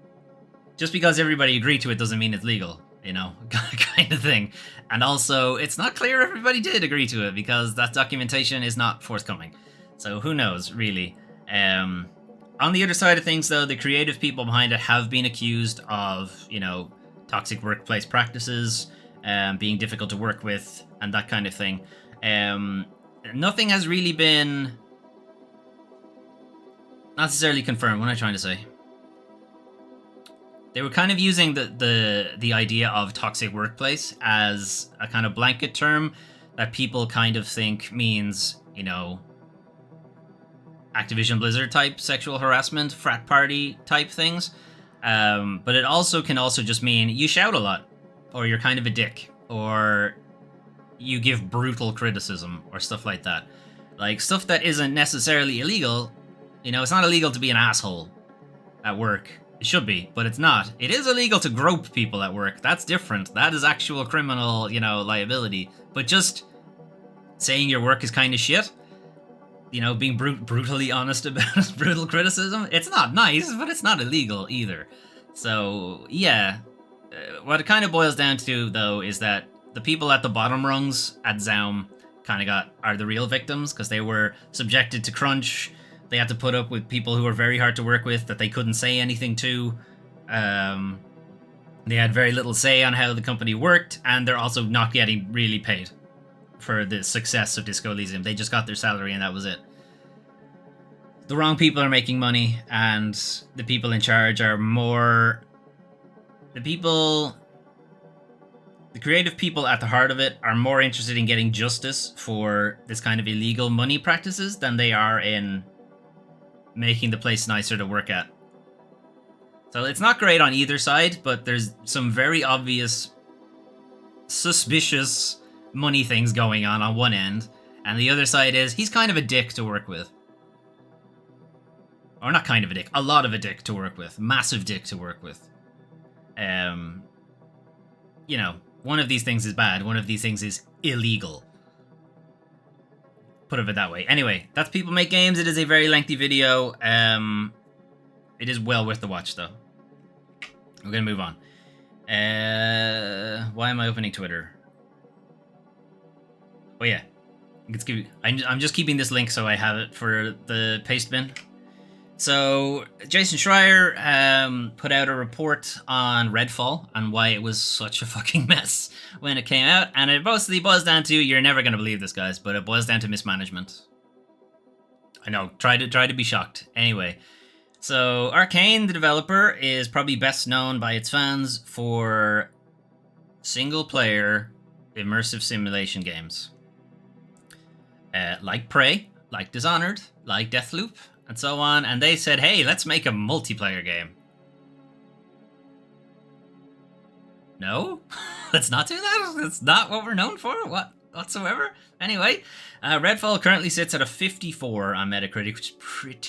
S1: Just because everybody agreed to it doesn't mean it's legal, kind of thing. And also, it's not clear everybody did agree to it because that documentation is not forthcoming. So who knows, really. On the other side of things, though, the creative people behind it have been accused of, toxic workplace practices, being difficult to work with, and that kind of thing. Nothing has really been necessarily confirmed. What am I trying to say? They were kind of using the idea of toxic workplace as a kind of blanket term that people kind of think means, Activision Blizzard type sexual harassment, frat party type things. But it also can just mean you shout a lot, or you're kind of a dick, or you give brutal criticism or stuff like that. Like, stuff that isn't necessarily illegal. You know, it's not illegal to be an asshole at work. It should be, but it's not. It is illegal to grope people at work. That's different. That is actual criminal, you know, liability. But just saying your work is kind of shit, you know, being brutally honest about brutal criticism, it's not nice, but it's not illegal either. So, yeah. What it kind of boils down to, though, is that the people at the bottom rungs at Zaum are the real victims, because they were subjected to crunch. They had to put up with people who were very hard to work with that they couldn't say anything to. They had very little say on how the company worked, and they're also not getting really paid for the success of Disco Elysium. They just got their salary and that was it. The wrong people are making money, and the people in charge are more... The creative people at the heart of it are more interested in getting justice for this kind of illegal money practices than they are in making the place nicer to work at. So it's not great on either side, but there's some very obvious, suspicious money things going on one end, and the other side is he's kind of a dick to work with. Or not kind of a dick, a lot of a dick to work with. Massive dick to work with. You know, one of these things is bad, one of these things is illegal. Put it that way. Anyway, that's People Make Games. It is a very lengthy video. It is well worth the watch, though. We're going to move on. Why am I opening Twitter? Oh, yeah. I'm just keeping this link so I have it for the paste bin. So, Jason Schreier put out a report on Redfall and why it was such a fucking mess when it came out, and it mostly boils down to, you're never going to believe this, guys, but it boils down to mismanagement. I know, try to be shocked. Anyway, so Arcane, the developer, is probably best known by its fans for single-player immersive simulation games. Like Prey, like Dishonored, like Deathloop, and so on, and they said, hey, let's make a multiplayer game. No? Let's not do that? That's not what we're known for? Whatsoever? Anyway, Redfall currently sits at a 54 on Metacritic, which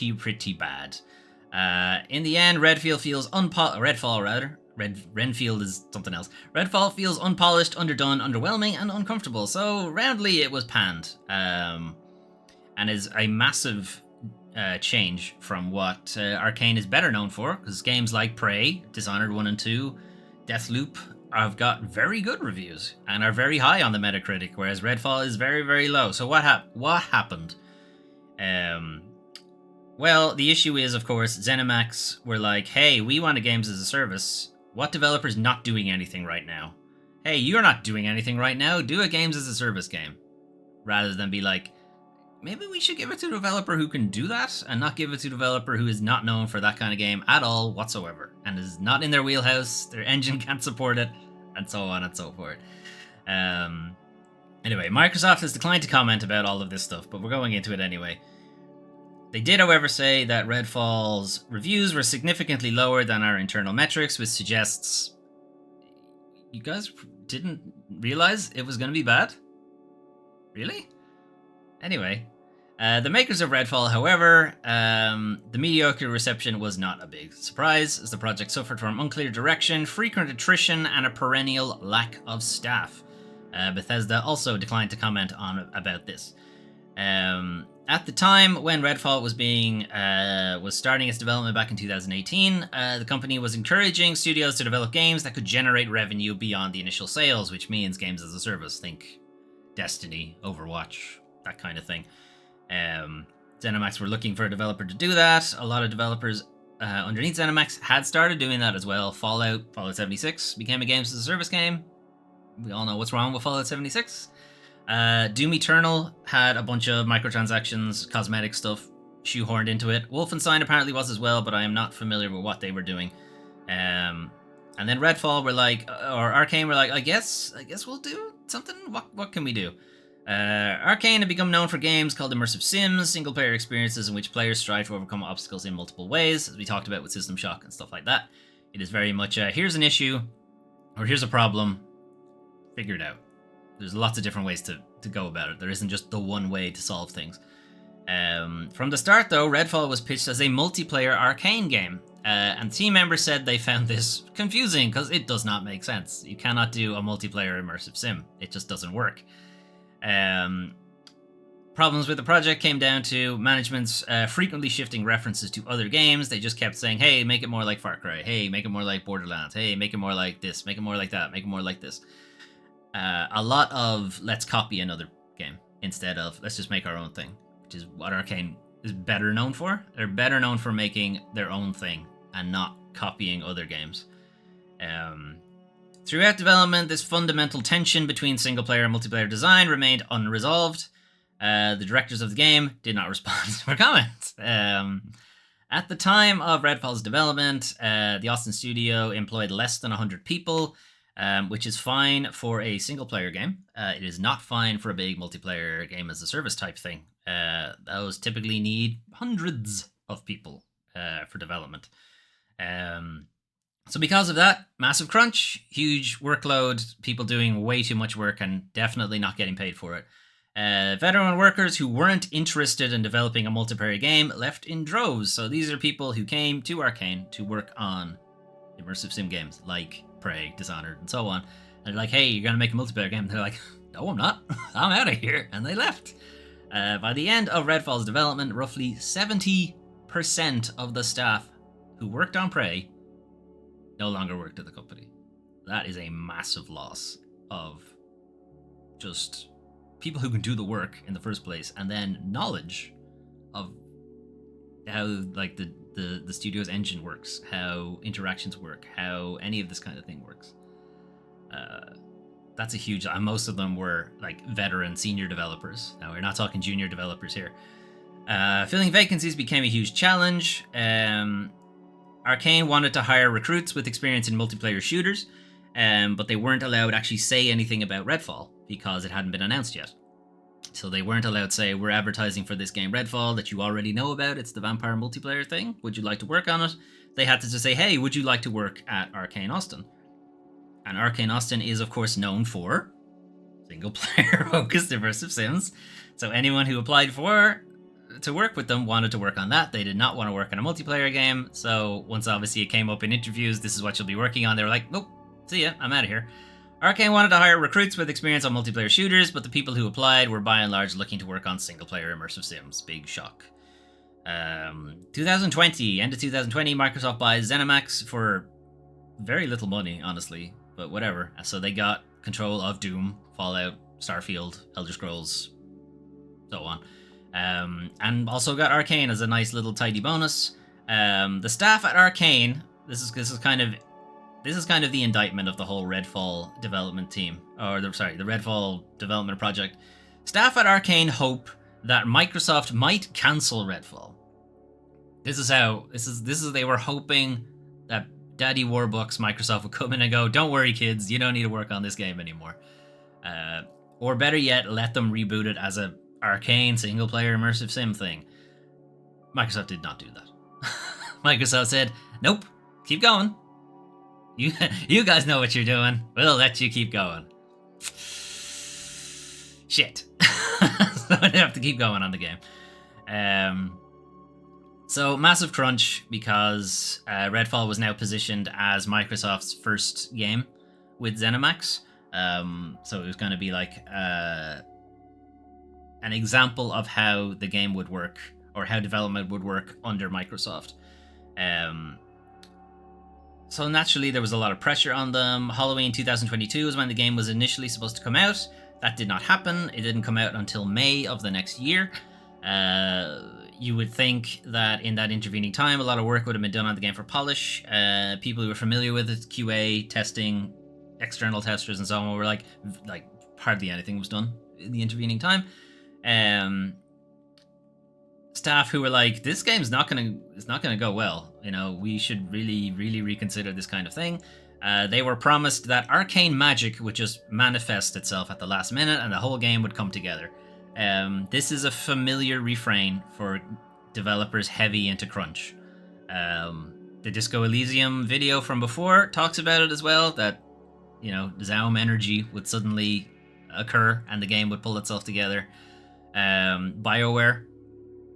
S1: is pretty bad. In the end, Renfield feels Renfield is something else. Redfall feels unpolished, underdone, underwhelming, and uncomfortable, so roundly it was panned. And is a massive change from what Arcane is better known for, because games like Prey, Dishonored 1 and 2, Deathloop have got very good reviews and are very high on the Metacritic, whereas Redfall is very, very low. So what happened? Well, the issue is, of course, ZeniMax were like, hey, we want a games as a service. What developer's not doing anything right now? Hey, you're not doing anything right now. Do a games as a service game. Rather than be like, maybe we should give it to a developer who can do that, and not give it to a developer who is not known for that kind of game at all whatsoever, and is not in their wheelhouse, their engine can't support it, and so on and so forth. Anyway, Microsoft has declined to comment about all of this stuff, but we're going into it anyway. They did, however, say that Redfall's reviews were significantly lower than our internal metrics, which suggests you guys didn't realize it was going to be bad? Really? Anyway, the makers of Redfall, however, the mediocre reception was not a big surprise, as the project suffered from unclear direction, frequent attrition, and a perennial lack of staff. Bethesda also declined to comment on about this. At the time when Redfall was starting its development back in 2018, the company was encouraging studios to develop games that could generate revenue beyond the initial sales, which means games as a service. Think Destiny, Overwatch, that kind of thing. ZeniMax were looking for a developer to do that. A lot of developers underneath ZeniMax had started doing that as well. Fallout 76 became a games as a service game. We all know what's wrong with Fallout 76. Doom Eternal had a bunch of microtransactions, cosmetic stuff shoehorned into it. Wolfenstein apparently was as well, but I am not familiar with what they were doing. And then Redfall were like, or Arcane were like, I guess we'll do something. What can we do? Arcane had become known for games called immersive sims, single-player experiences in which players strive to overcome obstacles in multiple ways, as we talked about with System Shock and stuff like that. It is very much here's an issue, or here's a problem, figured out. There's lots of different ways to go about it. There isn't just the one way to solve things. From the start, though, Redfall was pitched as a multiplayer arcane game. And team members said they found this confusing because it does not make sense. You cannot do a multiplayer immersive sim. It just doesn't work. Problems with the project came down to management's frequently shifting references to other games. They just kept saying, hey, make it more like Far Cry. Hey, make it more like Borderlands. Hey, make it more like this. Make it more like that. Make it more like this. A lot of let's copy another game instead of let's just make our own thing, which is what Arcane is better known for. They're better known for making their own thing and not copying other games. Throughout development, this fundamental tension between single-player and multiplayer design remained unresolved. The directors of the game did not respond to our comments. At the time of Redfall's development, the Austin studio employed less than 100 people, which is fine for a single-player game. It is not fine for a big multiplayer game as a service type thing. Those typically need hundreds of people for development. So because of that, massive crunch, huge workload, people doing way too much work and definitely not getting paid for it. Veteran workers who weren't interested in developing a multiplayer game left in droves. So these are people who came to Arcane to work on immersive sim games like Prey, Dishonored, and so on. And they're like, hey, you're going to make a multiplayer game? And they're like, no, I'm not. I'm out of here. And they left. By the end of Redfall's development, roughly 70% of the staff who worked on Prey no longer worked at the company. That is a massive loss of just people who can do the work in the first place, and then knowledge of how like the studio's engine works, how interactions work, how any of this kind of thing works. That's a huge. And most of them were like veteran senior developers. Now we're not talking junior developers here. Filling vacancies became a huge challenge. Arcane wanted to hire recruits with experience in multiplayer shooters, but they weren't allowed to actually say anything about Redfall because it hadn't been announced yet. So they weren't allowed to say, we're advertising for this game Redfall that you already know about. It's the vampire multiplayer thing. Would you like to work on it? They had to just say, hey, would you like to work at Arcane Austin? And Arcane Austin is, of course, known for single-player focused immersive sims. So anyone who applied to work with them wanted to work on that. They did not want to work on a multiplayer game. So once obviously it came up in interviews, this is what you'll be working on. They were like, nope, see ya, I'm out of here. Arcane wanted to hire recruits with experience on multiplayer shooters, but the people who applied were by and large looking to work on single-player immersive sims. Big shock. 2020, end of 2020, Microsoft buys ZeniMax for very little money, honestly, but whatever. So they got control of Doom, Fallout, Starfield, Elder Scrolls, so on. And also got Arcane as a nice little tidy bonus. The staff at Arcane, this is kind of the indictment of the whole Redfall development team, or the Redfall development project. Staff at Arcane hope that Microsoft might cancel Redfall. This is they were hoping that Daddy Warbucks Microsoft would come in and go, don't worry kids, you don't need to work on this game anymore. Or better yet, let them reboot it as a Arcane single-player immersive sim thing. Microsoft did not do that. Microsoft said, nope, keep going. You guys know what you're doing. We'll let you keep going. Shit. So I have to keep going on the game. So massive crunch because Redfall was now positioned as Microsoft's first game with ZeniMax. So it was going to be like an example of how the game would work or how development would work under Microsoft. So naturally, there was a lot of pressure on them. Halloween 2022 was when the game was initially supposed to come out. That did not happen. It didn't come out until May of the next year. You would think that in that intervening time, a lot of work would have been done on the game for polish. People who were familiar with it, QA, testing, external testers, and so on, were like hardly anything was done in the intervening time. Staff who were like, this game's not gonna go well. You know, we should really, really reconsider this kind of thing. They were promised that arcane magic would just manifest itself at the last minute and the whole game would come together. This is a familiar refrain for developers heavy into crunch. The Disco Elysium video from before talks about it as well, that Zaum energy would suddenly occur and the game would pull itself together. BioWare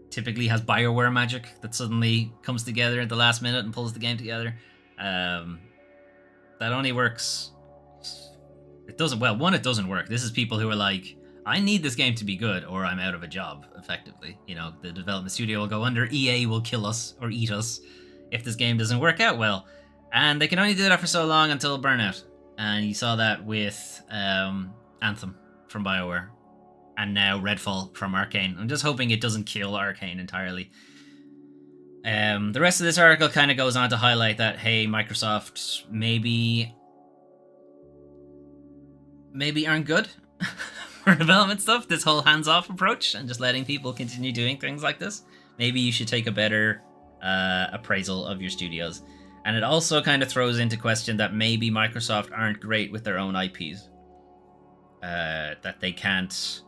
S1: typically has BioWare magic that suddenly comes together at the last minute and pulls the game together. That only works. It doesn't. Well, one, it doesn't work. This is people who are like, I need this game to be good, or I'm out of a job. Effectively, the development studio will go under. EA will kill us or eat us if this game doesn't work out well, and they can only do that for so long until burnout. And you saw that with Anthem from BioWare, and now Redfall from Arcane. I'm just hoping it doesn't kill Arcane entirely. The rest of this article kind of goes on to highlight that, hey, Microsoft maybe aren't good for development stuff. This whole hands-off approach and just letting people continue doing things like this. Maybe you should take a better appraisal of your studios. And it also kind of throws into question that maybe Microsoft aren't great with their own IPs. That they can't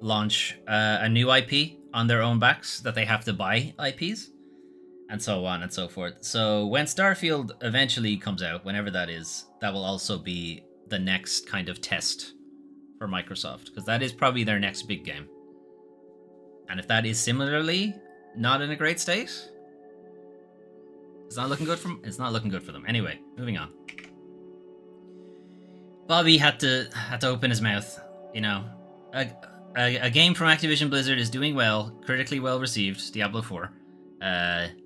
S1: launch a new IP on their own backs, that they have to buy IPs, and so on and so forth. So when Starfield eventually comes out, whenever that is, that will also be the next kind of test for Microsoft, because that is probably their next big game. And if that is similarly not in a great state, it's not looking good for them. Anyway, moving on. Bobby had to open his mouth. A game from Activision Blizzard is doing well, critically well received, Diablo 4.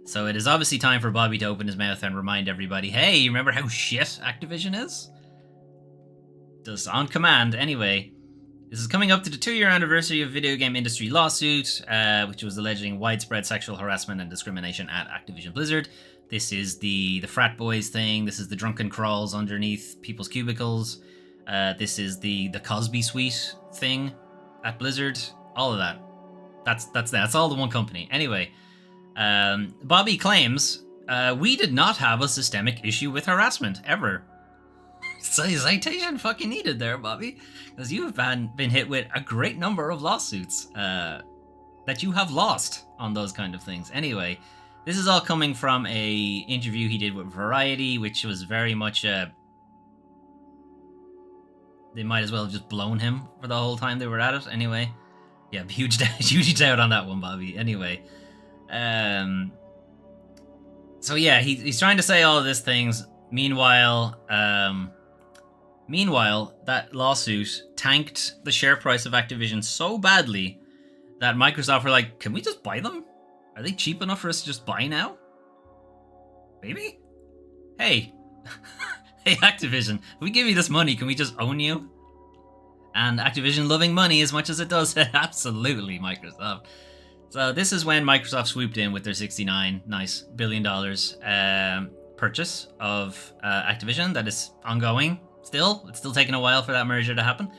S1: So it is obviously time for Bobby to open his mouth and remind everybody, hey, you remember how shit Activision is? Just on command. Anyway, this is coming up to the 2-year anniversary of video game industry lawsuit, which was alleging widespread sexual harassment and discrimination at Activision Blizzard. This is the frat boys thing. This is the drunken crawls underneath people's cubicles. This is the Cosby Suite thing at Blizzard. All of that. That's all the one company. Anyway, Bobby claims we did not have a systemic issue with harassment ever. Citation fucking needed there, Bobby, because you have been hit with a great number of lawsuits that you have lost on those kind of things. Anyway, this is all coming from a interview he did with Variety, which was very much they might as well have just blown him for the whole time they were at it. Anyway, yeah, huge doubt on that one, Bobby. Anyway, so yeah, he's trying to say all of these things. Meanwhile, that lawsuit tanked the share price of Activision so badly that Microsoft were like, can we just buy them? Are they cheap enough for us to just buy now? Maybe? Hey. Hey, Activision, if we give you this money, can we just own you? And Activision loving money as much as it does, absolutely, Microsoft. So this is when Microsoft swooped in with their $69 billion purchase of Activision. That is ongoing still. It's still taking a while for that merger to happen.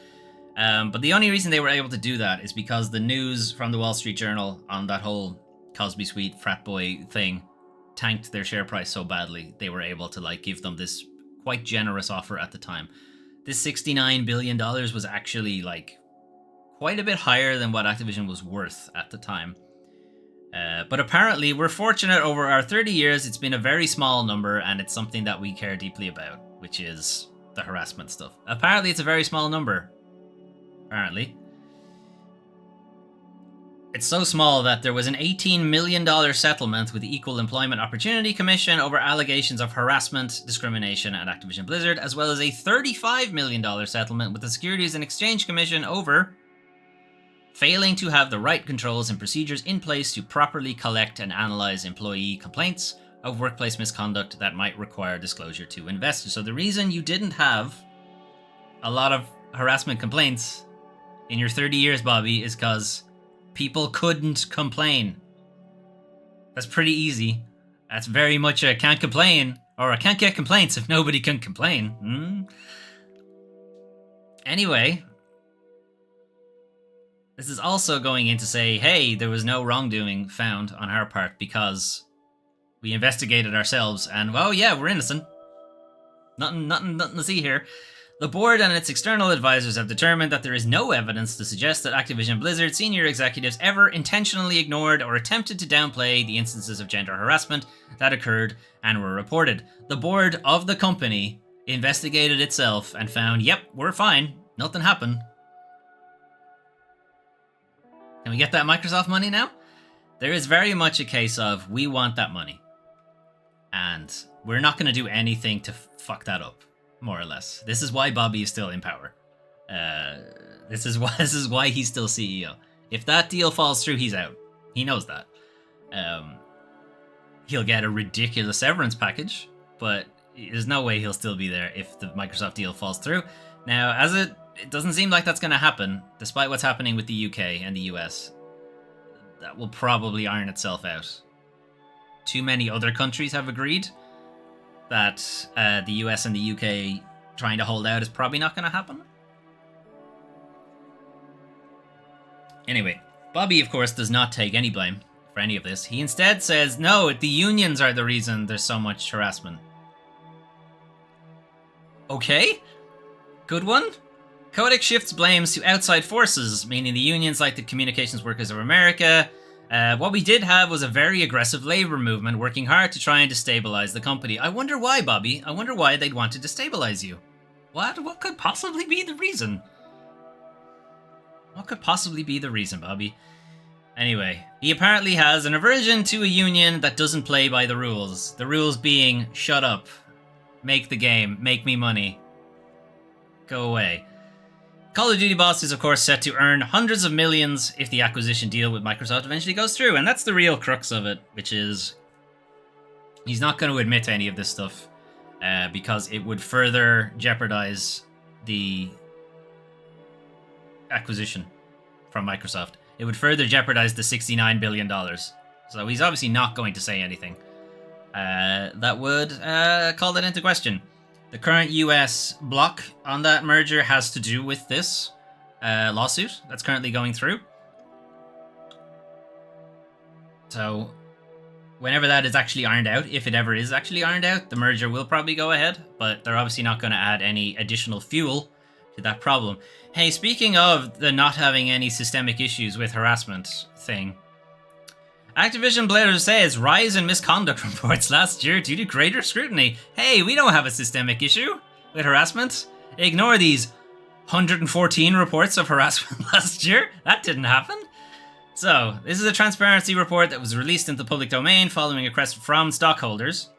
S1: But the only reason they were able to do that is because the news from the Wall Street Journal on that whole Cosby Suite frat boy thing tanked their share price so badly, they were able to give them this quite generous offer at the time. This $69 billion was actually quite a bit higher than what Activision was worth at the time. But apparently we're fortunate over our 30 years, it's been a very small number, and it's something that we care deeply about, which is the harassment stuff. Apparently it's a very small number. Apparently. It's so small that there was an $18 million settlement with the Equal Employment Opportunity Commission over allegations of harassment, discrimination at Activision Blizzard, as well as a $35 million settlement with the Securities and Exchange Commission over failing to have the right controls and procedures in place to properly collect and analyze employee complaints of workplace misconduct that might require disclosure to investors. So the reason you didn't have a lot of harassment complaints in your 30 years, Bobby, is because people couldn't complain. That's pretty easy. That's very much a can't complain, or I can't get complaints if nobody can complain. Anyway, this is also going in to say, hey, there was no wrongdoing found on our part because we investigated ourselves and, well, yeah, we're innocent. Nothing to see here. The board and its external advisors have determined that there is no evidence to suggest that Activision Blizzard senior executives ever intentionally ignored or attempted to downplay the instances of gender harassment that occurred and were reported. The board of the company investigated itself and found, yep, we're fine. Nothing happened. Can we get that Microsoft money now? There is very much a case of, we want that money. And we're not going to do anything to fuck that up, more or less. This is why Bobby is still in power. This is why he's still CEO. If that deal falls through, he's out. He knows that. He'll get a ridiculous severance package, but there's no way he'll still be there if the Microsoft deal falls through. Now, as it doesn't seem like that's going to happen, despite what's happening with the UK and the US. That will probably iron itself out. Too many other countries have agreed that the US and the UK trying to hold out is probably not going to happen. Anyway, Bobby, of course, does not take any blame for any of this. He instead says, no, the unions are the reason there's so much harassment. Okay, good one. Kodak shifts blames to outside forces, meaning the unions like the Communications Workers of America. What we did have was a very aggressive labor movement working hard to try and destabilize the company. I wonder why, Bobby. I wonder why they'd want to destabilize you. What could possibly be the reason? What could possibly be the reason, Bobby? Anyway, he apparently has an aversion to a union that doesn't play by the rules. The rules being, shut up, make the game, make me money, go away. Call of Duty boss is, of course, set to earn hundreds of millions if the acquisition deal with Microsoft eventually goes through, and that's the real crux of it, which is he's not going to admit to any of this stuff because it would further jeopardize the acquisition from Microsoft. It would further jeopardize the $69 billion. So he's obviously not going to say anything that would call that into question. The current US block on that merger has to do with this lawsuit that's currently going through. So whenever that is actually ironed out, if it ever is actually ironed out, the merger will probably go ahead, but they're obviously not going to add any additional fuel to that problem. Hey, speaking of the not having any systemic issues with harassment thing, Activision Blizzard says rise in misconduct reports last year due to greater scrutiny. Hey, we don't have a systemic issue with harassment. Ignore these 114 reports of harassment last year. That didn't happen. So, this is a transparency report that was released into the public domain following a request from stockholders,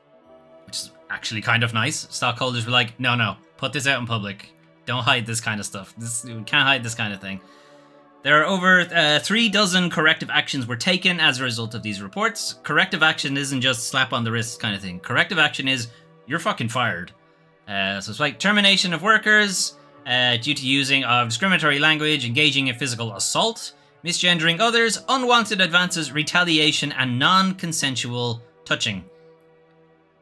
S1: which is actually kind of nice. Stockholders were like, no, put this out in public. Don't hide this kind of stuff. We can't hide this kind of thing. There are over 3 dozen corrective actions were taken as a result of these reports. Corrective action isn't just slap on the wrist kind of thing. Corrective action is, you're fucking fired. So it's like termination of workers due to using of discriminatory language, engaging in physical assault, misgendering others, unwanted advances, retaliation, and non-consensual touching.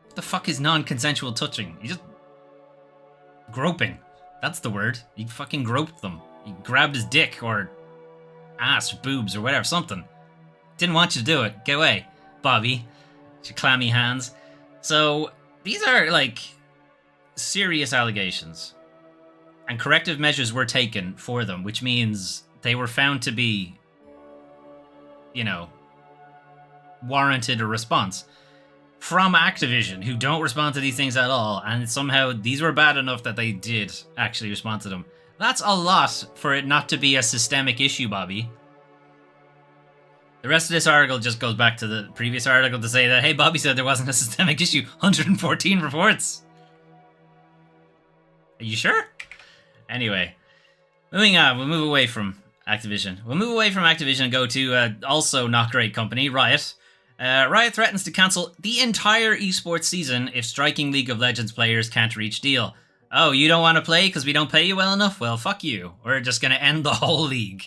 S1: What the fuck is non-consensual touching? You just... groping. That's the word. You fucking groped them. You grabbed his dick or ass or boobs or whatever, something. Didn't want you to do it. Get away, Bobby. With your clammy hands. So, these are, like, serious allegations. And corrective measures were taken for them, which means they were found to be, warranted a response from Activision, who don't respond to these things at all, and somehow these were bad enough that they did actually respond to them. That's a lot for it not to be a systemic issue, Bobby. The rest of this article just goes back to the previous article to say that, hey, Bobby said there wasn't a systemic issue. 114 reports. Are you sure? Anyway, moving on, we'll move away from Activision. We'll move away from Activision and go to also not great company, Riot. Riot threatens to cancel the entire esports season if striking League of Legends players can't reach deal. Oh, you don't want to play because we don't pay you well enough? Well, fuck you. We're just going to end the whole league.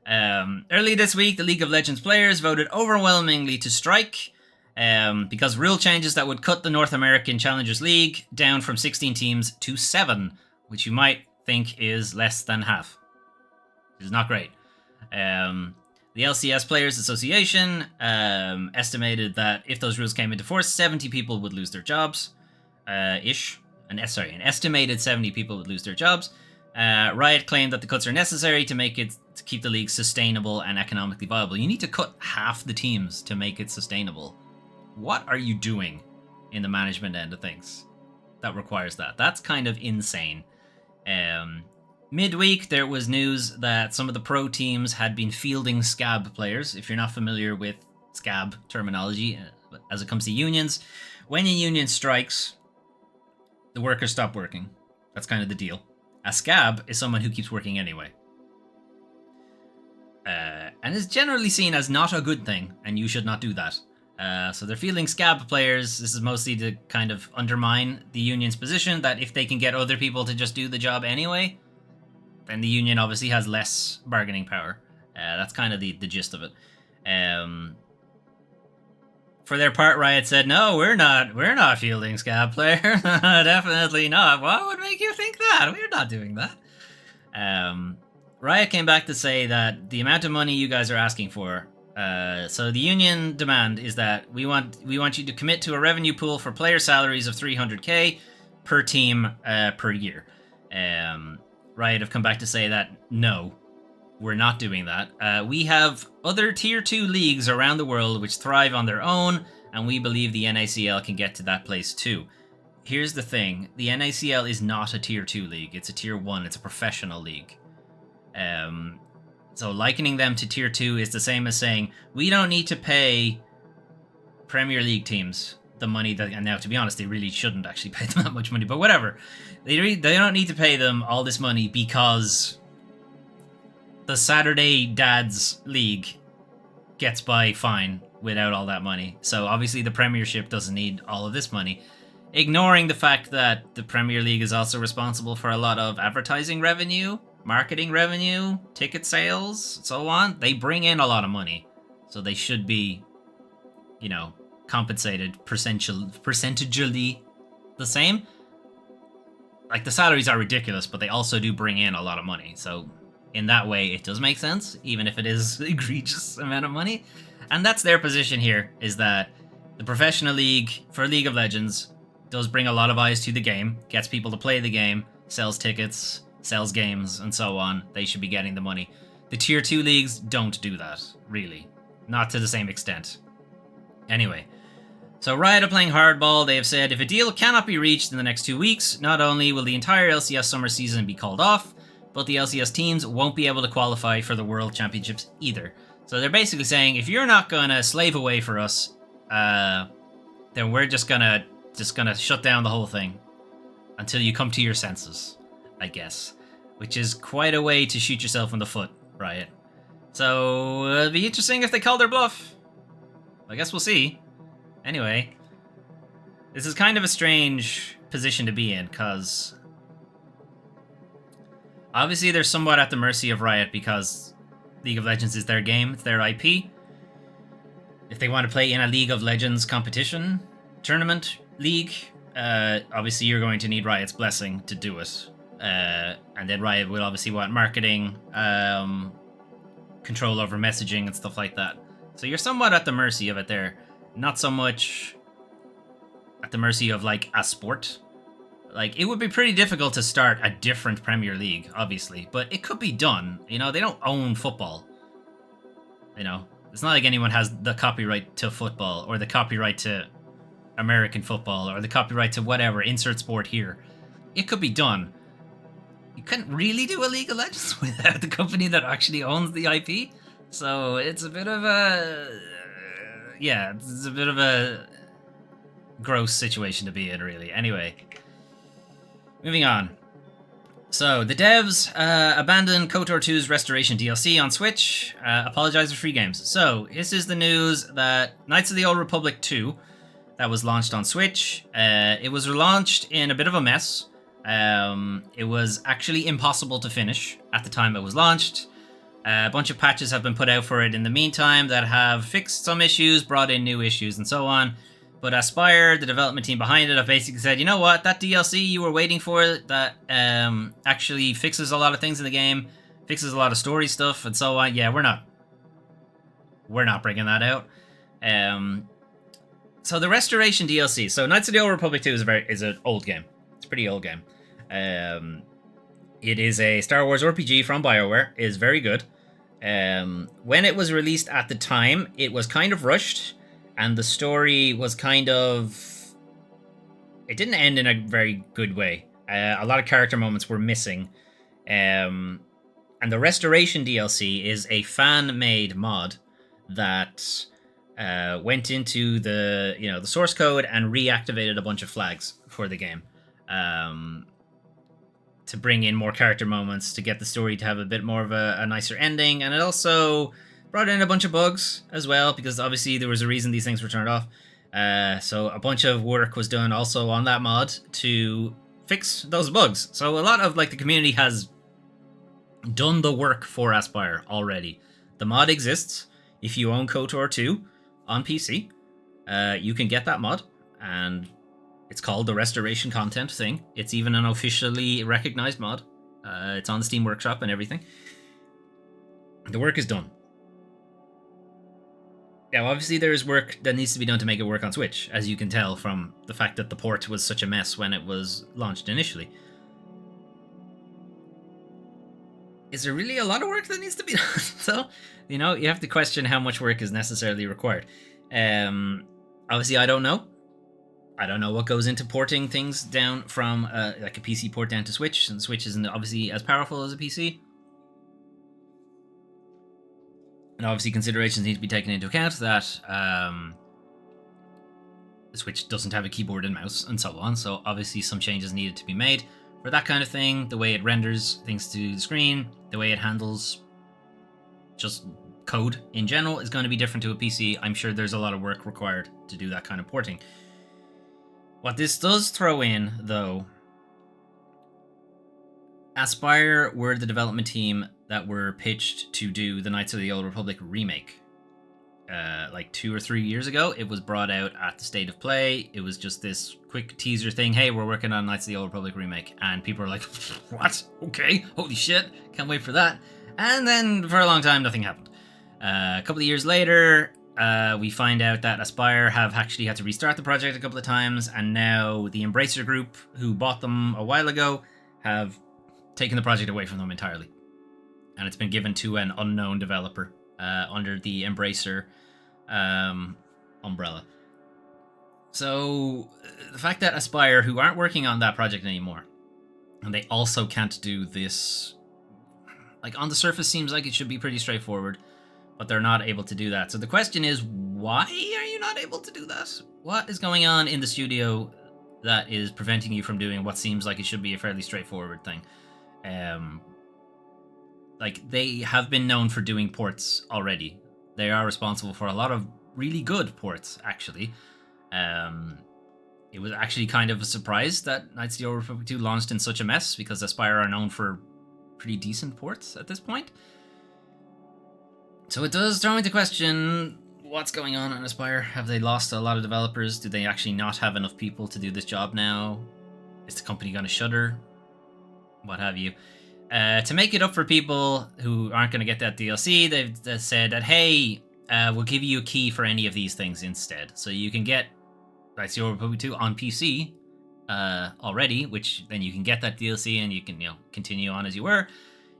S1: Early this week, the League of Legends players voted overwhelmingly to strike because rule changes that would cut the North American Challengers League down from 16 teams to 7, which you might think is less than half. Which is not great. The LCS Players Association estimated that if those rules came into force, 70 people would lose their jobs. An estimated 70 people would lose their jobs. Riot claimed that the cuts are necessary to keep the league sustainable and economically viable. You need to cut half the teams to make it sustainable. What are you doing in the management end of things? that requires that. That's kind of insane. Midweek, there was news that some of the pro teams had been fielding scab players. If you're not familiar with scab terminology as it comes to unions, when a union strikes, the workers stop working. That's kind of the deal. A scab is someone who keeps working anyway. And is generally seen as not a good thing, and you should not do that. So they're fielding scab players. This is mostly to kind of undermine the union's position that if they can get other people to just do the job anyway, then the union obviously has less bargaining power. That's kind of the gist of it. For their part, Riot said, "No, we're not fielding scab players. Definitely not. What would make you think that? We're not doing that." Riot came back to say that the amount of money you guys are asking for. So the union demand is that we want you to commit to a revenue pool for player salaries of 300k per team per year. Riot have come back to say that no, we're not doing that. We have other tier 2 leagues around the world which thrive on their own, and we believe the NACL can get to that place too. Here's the thing, the NACL is not a tier 2 league, it's a tier 1, it's a professional league. So likening them to tier 2 is the same as saying, we don't need to pay Premier League teams the money that, and now to be honest, they really shouldn't actually pay them that much money, but whatever. They don't need to pay them all this money because the Saturday Dads League gets by fine without all that money. So obviously the Premiership doesn't need all of this money. Ignoring the fact that the Premier League is also responsible for a lot of advertising revenue, marketing revenue, ticket sales, so on. They bring in a lot of money. So they should be, compensated percentagely the same. Like, the salaries are ridiculous, but they also do bring in a lot of money. So in that way, it does make sense, even if it is egregious amount of money. And that's their position here, is that the professional league for League of Legends does bring a lot of eyes to the game, gets people to play the game, sells tickets, sells games, and so on. They should be getting the money. The tier 2 leagues don't do that, really. Not to the same extent. Anyway, so Riot are playing hardball. They have said if a deal cannot be reached in the next 2 weeks, not only will the entire LCS summer season be called off, but the LCS teams won't be able to qualify for the World Championships either. So they're basically saying, if you're not gonna slave away for us, then we're just gonna shut down the whole thing until you come to your senses, I guess. Which is quite a way to shoot yourself in the foot, Riot. So it'll be interesting if they call their bluff. I guess we'll see. Anyway, this is kind of a strange position to be in, because obviously they're somewhat at the mercy of Riot because League of Legends is their game, it's their IP. If they want to play in a League of Legends competition, tournament, league, obviously you're going to need Riot's blessing to do it. And then Riot will obviously want marketing, control over messaging and stuff like that. So you're somewhat at the mercy of it there. Not so much at the mercy of, like, a sport. Like, it would be pretty difficult to start a different Premier League, obviously, but it could be done. They don't own football. It's not like anyone has the copyright to football, or the copyright to American football, or the copyright to whatever, insert sport here. It could be done. You couldn't really do a League of Legends without the company that actually owns the IP. So it's a bit of a... it's a bit of a gross situation to be in, really. Anyway, moving on. So, the devs abandoned KOTOR 2's Restoration DLC on Switch, apologize for free games. So, this is the news that Knights of the Old Republic 2, that was launched on Switch, it was launched in a bit of a mess. It was actually impossible to finish at the time it was launched. A bunch of patches have been put out for it in the meantime that have fixed some issues, brought in new issues, and so on. But Aspire, the development team behind it, have basically said, you know what, that DLC you were waiting for that actually fixes a lot of things in the game, fixes a lot of story stuff, and so on. Yeah, we're not bringing that out. So the Restoration DLC. So Knights of the Old Republic 2 is an old game. It's a pretty old game. It is a Star Wars RPG from BioWare. It is very good. When it was released at the time, it was kind of rushed. And the story was kind of... it didn't end in a very good way. A lot of character moments were missing. And the Restoration DLC is a fan-made mod that went into the source code and reactivated a bunch of flags for the game, to bring in more character moments, to get the story to have a bit more of a nicer ending, and it also brought in a bunch of bugs as well, because obviously there was a reason these things were turned off. So a bunch of work was done also on that mod to fix those bugs. So a lot of the community has done the work for Aspyr already. The mod exists. If you own KOTOR 2 on PC, you can get that mod, and it's called the Restoration Content thing. It's even an officially recognized mod. It's on the Steam Workshop and everything. The work is done. Now, obviously, there is work that needs to be done to make it work on Switch, as you can tell from the fact that the port was such a mess when it was launched initially. Is there really a lot of work that needs to be done? So, you have to question how much work is necessarily required. Obviously, I don't know. I don't know what goes into porting things down from a PC port down to Switch, and Switch isn't obviously as powerful as a PC. And obviously considerations need to be taken into account that the Switch doesn't have a keyboard and mouse and so on, so obviously some changes needed to be made for that kind of thing. The way it renders things to the screen, the way it handles just code in general is going to be different to a PC. I'm sure there's a lot of work required to do that kind of porting. What this does throw in, though, Aspyr were the development team that were pitched to do the Knights of the Old Republic remake. 2 or 3 years ago, it was brought out at the State of Play. It was just this quick teaser thing. Hey, we're working on Knights of the Old Republic remake. And people are like, what? Okay, holy shit, can't wait for that. And then for a long time, nothing happened. A couple of years later, we find out that Aspyr have actually had to restart the project a couple of times, and now the Embracer Group, who bought them a while ago, have taken the project away from them entirely. And it's been given to an unknown developer under the Embracer umbrella. So the fact that Aspyr, who aren't working on that project anymore, and they also can't do this, on the surface seems like it should be pretty straightforward, but they're not able to do that. So the question is, why are you not able to do that? What is going on in the studio that is preventing you from doing what seems like it should be a fairly straightforward thing? They have been known for doing ports already. They are responsible for a lot of really good ports, actually. It was actually kind of a surprise that Knights of the Old Republic 2 launched in such a mess, because Aspyr are known for pretty decent ports at this point. So it does throw into question what's going on at Aspyr. Have they lost a lot of developers? Do they actually not have enough people to do this job now? Is the company going to shutter? What have you? To make it up for people who aren't going to get that DLC, they've said that, hey, we'll give you a key for any of these things instead. So you can get Knights of the Old Republic 2 on PC already, which then you can get that DLC and you can continue on as you were.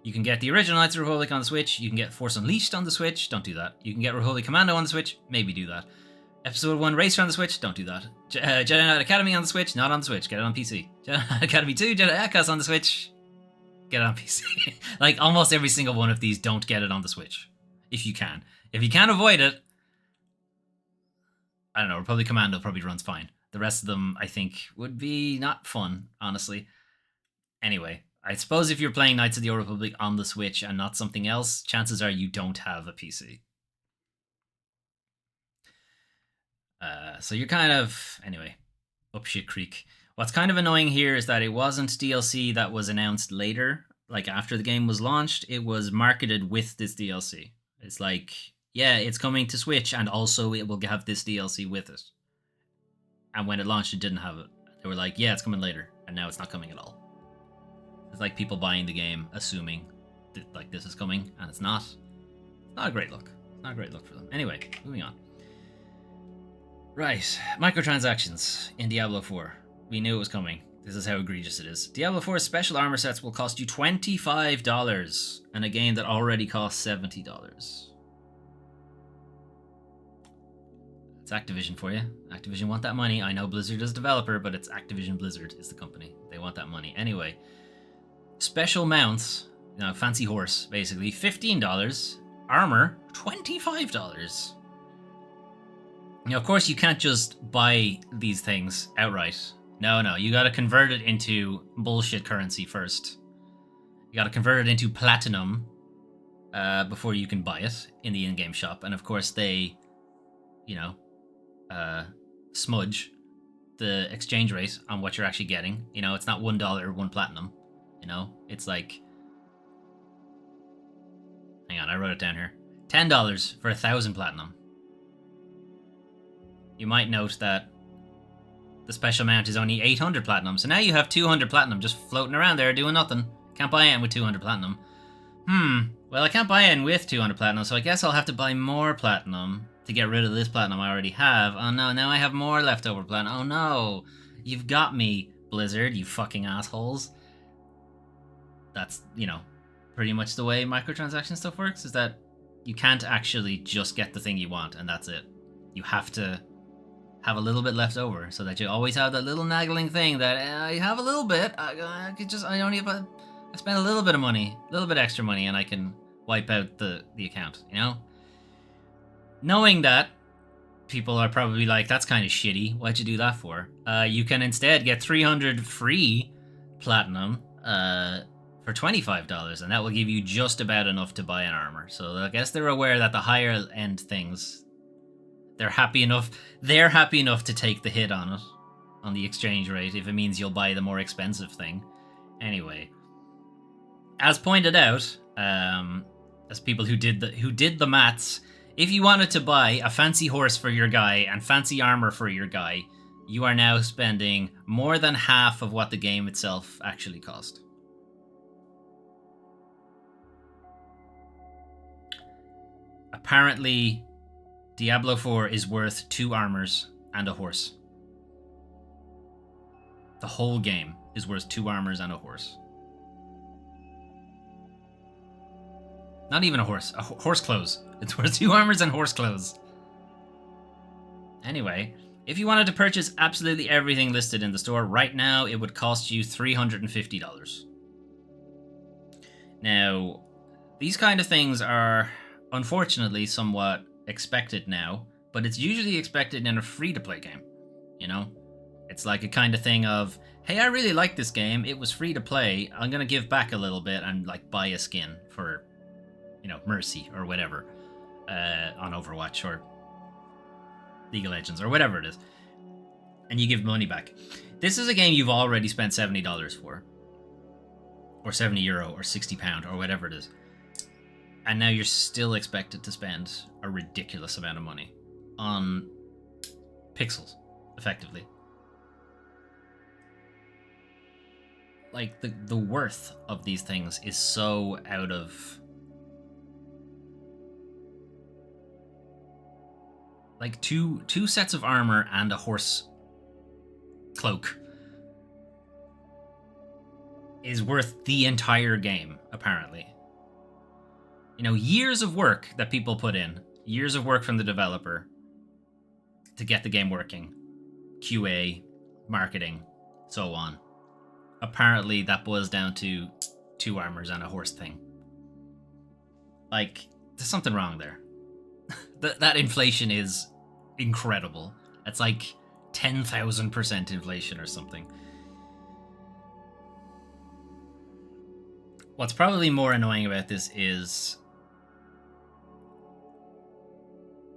S1: You can get the original Knights of the Republic on the Switch. You can get Force Unleashed on the Switch. Don't do that. You can get Republic Commando on the Switch. Maybe do that. Episode 1 Racer on the Switch. Don't do that. Jedi Knight Academy on the Switch. Not on the Switch. Get it on PC. Jedi Knight Academy 2. Jedi Outcast on the Switch. Get it on PC. Almost every single one of these, don't get it on the Switch. If you can. If you can avoid it, I don't know, Republic Commando probably runs fine. The rest of them, I think, would be not fun, honestly. Anyway, I suppose if you're playing Knights of the Old Republic on the Switch and not something else, chances are you don't have a PC. So you're kind of, anyway, up shit creek. What's kind of annoying here is that it wasn't DLC that was announced later, after the game was launched. It was marketed with this DLC. It's yeah, it's coming to Switch, and also it will have this DLC with it. And when it launched, it didn't have it. They were like, yeah, it's coming later, and now it's not coming at all. It's like people buying the game, assuming that this is coming, and it's not. It's not a great look. It's not a great look for them. Anyway, moving on. Right, microtransactions in Diablo 4. We knew it was coming. This is how egregious it is. Diablo 4's special armor sets will cost you $25 in a game that already costs $70. It's Activision for you. Activision want that money. I know Blizzard is developer, but it's Activision Blizzard is the company. They want that money. Anyway, special mounts, fancy horse, basically, $15. Armor, $25. Of course, you can't just buy these things outright. No, you gotta convert it into bullshit currency first. You gotta convert it into platinum before you can buy it in the in-game shop. And of course, they, smudge the exchange rate on what you're actually getting. It's not $1, 1 platinum. It's like, hang on, I wrote it down here. $10 for 1,000 platinum. You might note that the special mount is only 800 platinum, so now you have 200 platinum just floating around there doing nothing. Can't buy in with 200 platinum. Well, I can't buy in with 200 platinum, so I guess I'll have to buy more platinum to get rid of this platinum I already have. Oh no, now I have more leftover platinum. Oh no, you've got me, Blizzard, you fucking assholes. That's, pretty much the way microtransaction stuff works, is that you can't actually just get the thing you want and that's it. You have to have a little bit left over so that you always have that little nagging thing that I have a little bit. I spend a little bit of money, a little bit extra money, and I can wipe out the account, Knowing that, people are probably like, that's kind of shitty. Why'd you do that for? You can instead get 300 free platinum for $25, and that will give you just about enough to buy an armor. So I guess they're aware that the higher end things, they're happy enough to take the hit on it, on the exchange rate, if it means you'll buy the more expensive thing. Anyway, as pointed out, as people who did the maths, if you wanted to buy a fancy horse for your guy and fancy armor for your guy, you are now spending more than half of what the game itself actually cost. Apparently, Diablo 4 is worth 2 armors and a horse. The whole game is worth 2 armors and a horse. Not even a horse. Horse clothes. It's worth 2 armors and horse clothes. Anyway, if you wanted to purchase absolutely everything listed in the store right now, it would cost you $350. Now, these kind of things are unfortunately somewhat expected now, but it's usually expected in a free-to-play game, It's like a kind of thing of, hey, I really like this game, it was free to play, I'm gonna give back a little bit and buy a skin for, Mercy or whatever, on Overwatch or League of Legends or whatever it is, and you give money back. This is a game you've already spent $70 for, or €70 or £60 or whatever it is. And now you're still expected to spend a ridiculous amount of money on pixels, effectively. Like, the worth of these things is so out of... Like, two sets of armor and a horse cloak is worth the entire game, apparently. Years of work that people put in, years of work from the developer to get the game working, QA, marketing, so on. Apparently that boils down to 2 armors and a horse thing. Like, there's something wrong there. That inflation is incredible. That's like 10,000% inflation or something. What's probably more annoying about this is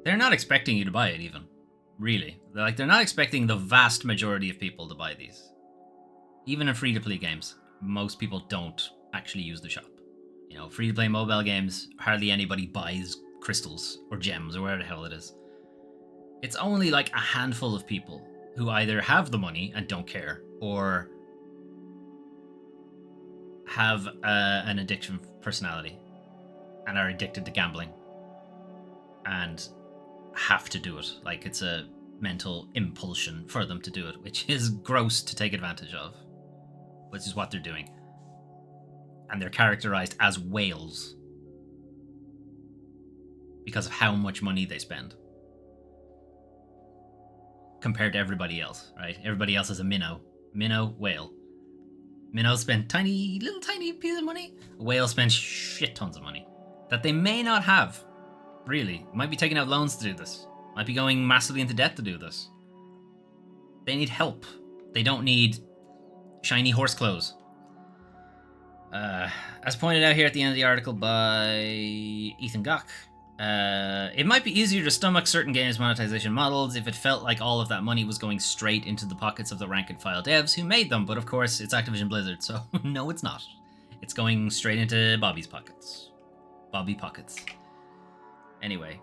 S1: they're not expecting you to buy it even, really. They're not expecting the vast majority of people to buy these. Even in free-to-play games, most people don't actually use the shop. Free-to-play mobile games, hardly anybody buys crystals or gems or whatever the hell it is. It's only like a handful of people who either have the money and don't care, or have an addiction personality and are addicted to gambling and have to do it. Like, it's a mental impulsion for them to do it, which is gross to take advantage of, which is what they're doing. And they're characterized as whales because of how much money they spend. compared to everybody else, right? Everybody else is a minnow whale. Minnows spend tiny piece of money. Whales spend shit tons of money that they may not have. Really, might be taking out loans to do this. Might be going massively into debt to do this. They need help. They don't need shiny horse clothes. As pointed out here at the end of the article by Ethan Gach, it might be easier to stomach certain games' monetization models if it felt like all of that money was going straight into the pockets of the rank-and-file devs who made them, but of course it's Activision Blizzard, so no, it's not. It's going straight into Bobby's pockets. Bobby Pockets. Anyway,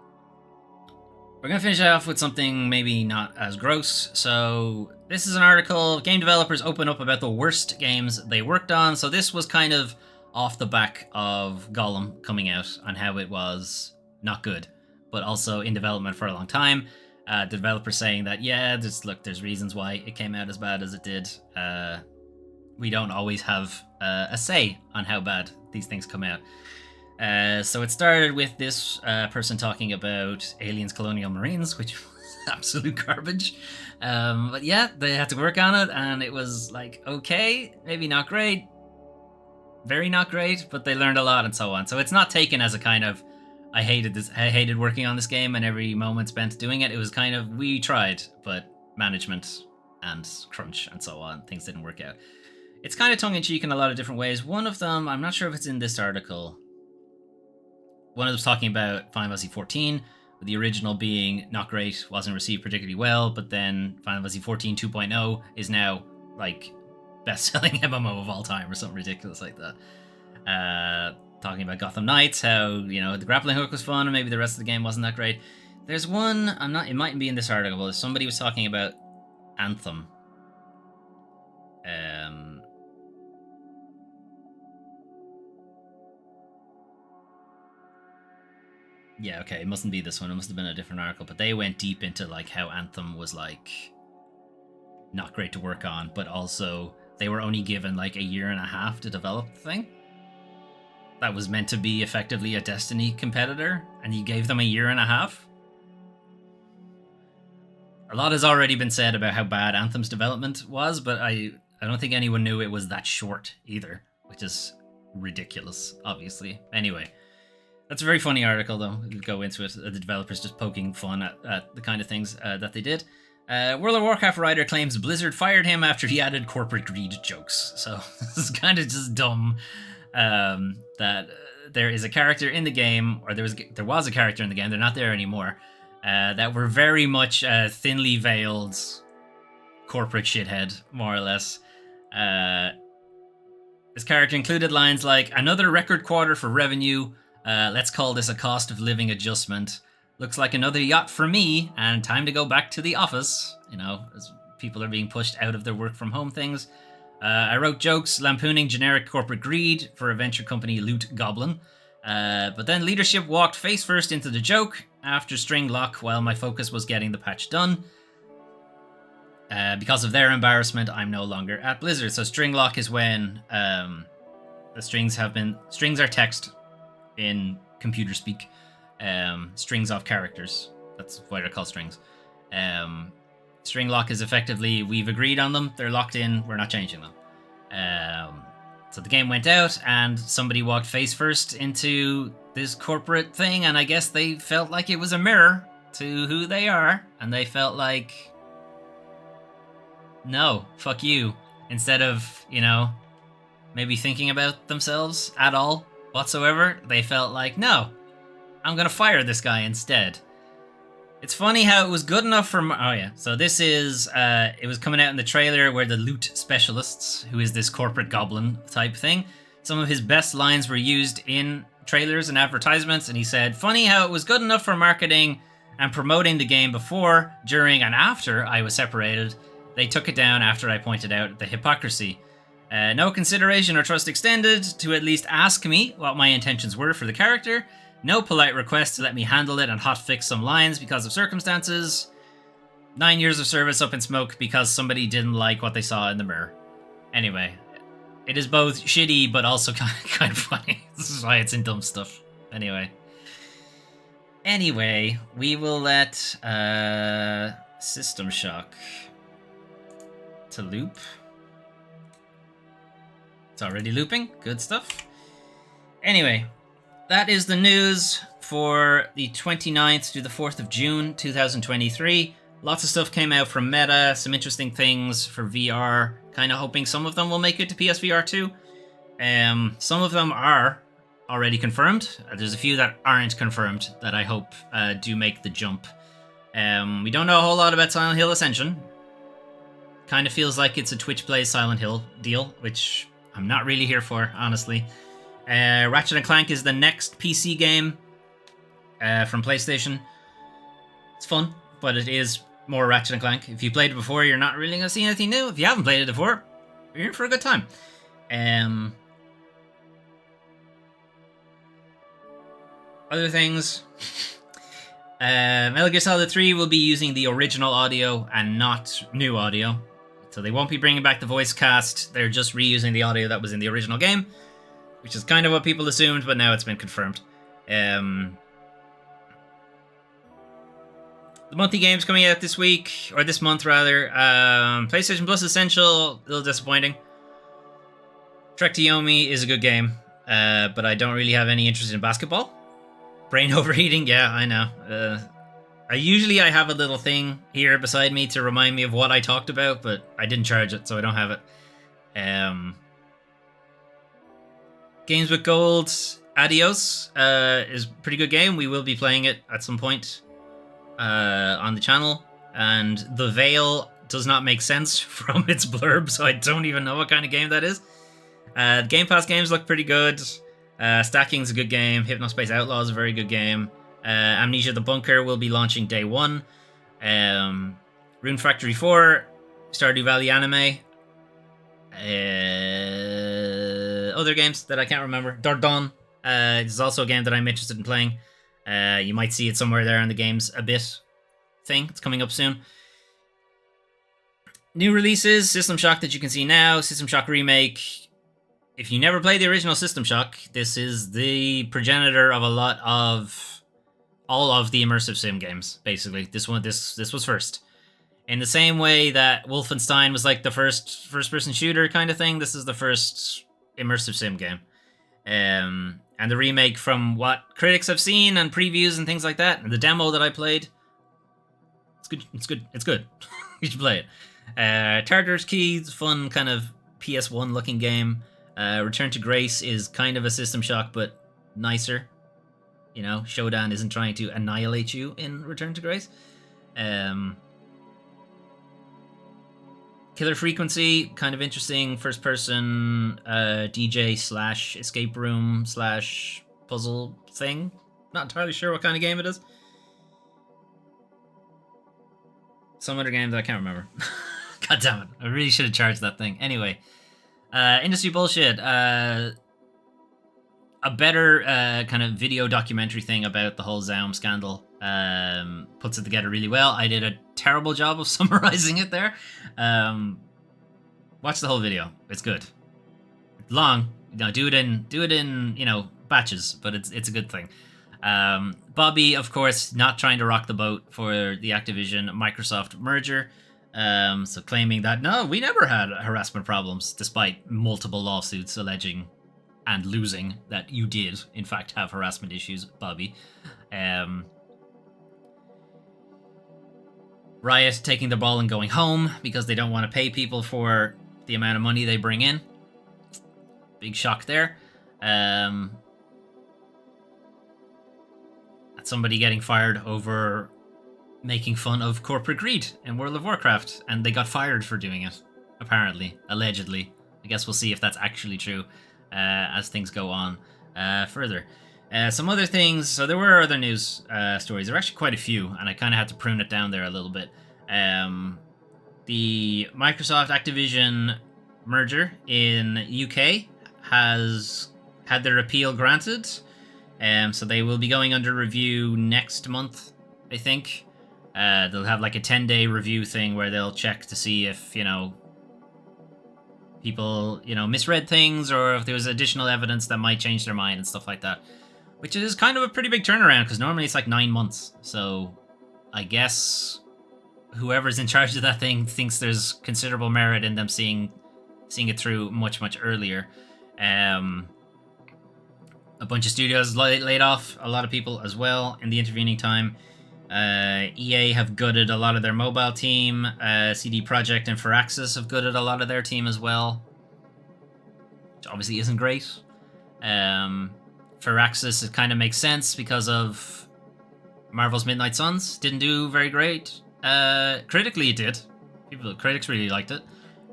S1: we're going to finish off with something maybe not as gross. So this is an article, game developers open up about the worst games they worked on. So this was kind of off the back of Gollum coming out on how it was not good, but also in development for a long time. The developer saying that, yeah, there's reasons why it came out as bad as it did. We don't always have a say on how bad these things come out. So it started with this person talking about Aliens Colonial Marines, which was absolute garbage. But yeah, they had to work on it, and it was like, okay, maybe not great, very not great, but they learned a lot and so on. So it's not taken as a kind of, I hated working on this game and every moment spent doing it. It was kind of, we tried, but management and crunch and so on, things didn't work out. It's kind of tongue-in-cheek in a lot of different ways. One of them, I'm not sure if it's in this article. One of them's talking about Final Fantasy 14, with the original being not great, wasn't received particularly well, but then Final Fantasy 14 2.0 is now like best-selling MMO of all time or something ridiculous like that. Talking about Gotham Knights, how, you know, the grappling hook was fun and maybe the rest of the game wasn't that great. There's one, it mightn't be in this article, but somebody was talking about Anthem. Yeah, okay, it mustn't be this one. It must have been a different article, but they went deep into like how Anthem was like not great to work on, but also they were only given like a year and a half to develop the thing. That was meant to be effectively a Destiny competitor, and you gave them a year and a half. A lot has already been said about how bad Anthem's development was, but I don't think anyone knew it was that short either, which is ridiculous, obviously. Anyway. That's a very funny article, though. We'll go into it. The developers just poking fun at the kind of things that they did. World of Warcraft writer claims Blizzard fired him after he added corporate greed jokes. So this is kind of just dumb. That there is a character in the game, or there was a character in the game. They're not there anymore. That were very much thinly veiled corporate shithead, more or less. This character included lines like, "Another record quarter for revenue. Let's call this a cost of living adjustment. Looks like another yacht for me, and time to go back to the office." You know, as people are being pushed out of their work from home things. I wrote jokes lampooning generic corporate greed for a venture company, Loot Goblin. But then leadership walked face first into the joke after string lock while my focus was getting the patch done. Because of their embarrassment, I'm no longer at Blizzard. So string lock is when the strings are text in computer speak, strings of characters. That's why they're called strings. String lock is effectively, we've agreed on them, they're locked in, we're not changing them. So the game went out, and somebody walked face first into this corporate thing, and I guess they felt like it was a mirror to who they are, and they felt like, no, fuck you. Instead of, you know, maybe thinking about themselves at all whatsoever, they felt like, no, I'm gonna fire this guy instead. It's funny how it was good enough for... Oh yeah, so this is... it was coming out in the trailer where the loot specialists, who is this corporate goblin type thing, some of his best lines were used in trailers and advertisements, and he said, "Funny how it was good enough for marketing and promoting the game before, during, and after I was separated. They took it down after I pointed out the hypocrisy. No consideration or trust extended to at least ask me what my intentions were for the character. No polite request to let me handle it and hotfix some lines because of circumstances. 9 years of service up in smoke because somebody didn't like what they saw in the mirror." Anyway, it is both shitty but also kind of funny. This is why it's in dumb stuff. Anyway, we will let System Shock to loop. It's already looping. Good stuff. Anyway, that is the news for the 29th to the 4th of June 2023. Lots of stuff came out from Meta, some interesting things for VR. Kind of hoping some of them will make it to PSVR 2. Some of them are already confirmed. There's a few that aren't confirmed that I hope do make the jump. We don't know a whole lot about Silent Hill Ascension. Kind of feels like it's a Twitch Plays Silent Hill deal, which I'm not really here for, honestly. Ratchet & Clank is the next PC game from PlayStation. It's fun, but it is more Ratchet & Clank. If you played it before, you're not really going to see anything new. If you haven't played it before, you're in for a good time. Other things. Metal Gear Solid 3 will be using the original audio and not new audio. So they won't be bringing back the voice cast. They're just reusing the audio that was in the original game, which is kind of what people assumed, but now it's been confirmed. The monthly games coming out this week, or this month rather. PlayStation Plus Essential, a little disappointing. Trek to Yomi is a good game, but I don't really have any interest in basketball. Brain overheating, yeah, I know. I have a little thing here beside me to remind me of what I talked about, but I didn't charge it, so I don't have it. Games with Gold, Adios is a pretty good game. We will be playing it at some point on the channel, and the veil does not make sense from its blurb, so I don't even know what kind of game that is. The Game Pass games look pretty good. Stacking's a good game. Hypnospace Outlaw is a very good game. Amnesia the Bunker will be launching day 1. Rune Factory 4, Stardew Valley Anime. Other games that I can't remember. Dordon is also a game that I'm interested in playing. You might see it somewhere there on the Games a Bit thing. It's coming up soon. New releases, System Shock that you can see now, System Shock Remake. If you never played the original System Shock, this is the progenitor of all of the immersive sim games, basically. This was first. In the same way that Wolfenstein was like the first-person shooter kind of thing, this is the first immersive sim game. And the remake, from what critics have seen and previews and things like that, and the demo that I played, it's good. You should play it. Tartar's Key is a fun kind of PS1 looking game. Return to Grace is kind of a System Shock, but nicer. You know, Shodan isn't trying to annihilate you in Return to Grace. Killer Frequency, kind of interesting first-person DJ / escape room / puzzle thing. Not entirely sure what kind of game it is. Some other game that I can't remember. God damn it. I really should have charged that thing. Anyway. Industry bullshit. A better kind of video documentary thing about the whole Zaum scandal puts it together really well. I did a terrible job of summarizing it there. Watch the whole video. It's good. It's long. Do it in batches, but it's a good thing. Bobby, of course, not trying to rock the boat for the Activision Microsoft merger. So claiming that, no, we never had harassment problems, despite multiple lawsuits alleging and losing that you did, in fact, have harassment issues, Bobby. Riot taking the ball and going home because they don't want to pay people for the amount of money they bring in. Big shock there. Somebody getting fired over making fun of corporate greed in World of Warcraft, and they got fired for doing it, apparently, allegedly. I guess we'll see if that's actually true as things go on further. Some other things, so there were other news stories. There were actually quite a few, and I kind of had to prune it down there a little bit. The Microsoft Activision merger in UK has had their appeal granted, so they will be going under review next month, I think. They'll have like a 10-day review thing where they'll check to see if, people, misread things, or if there was additional evidence that might change their mind and stuff like that. Which is kind of a pretty big turnaround, because normally it's like 9 months. So I guess whoever's in charge of that thing thinks there's considerable merit in them seeing it through much earlier. A bunch of studios laid off a lot of people as well in the intervening time. EA have gutted a lot of their mobile team. CD Projekt and Firaxis have gutted a lot of their team as well, which obviously isn't great. Firaxis, it kind of makes sense because of Marvel's Midnight Suns. Didn't do very great. Critically, it did. Critics really liked it,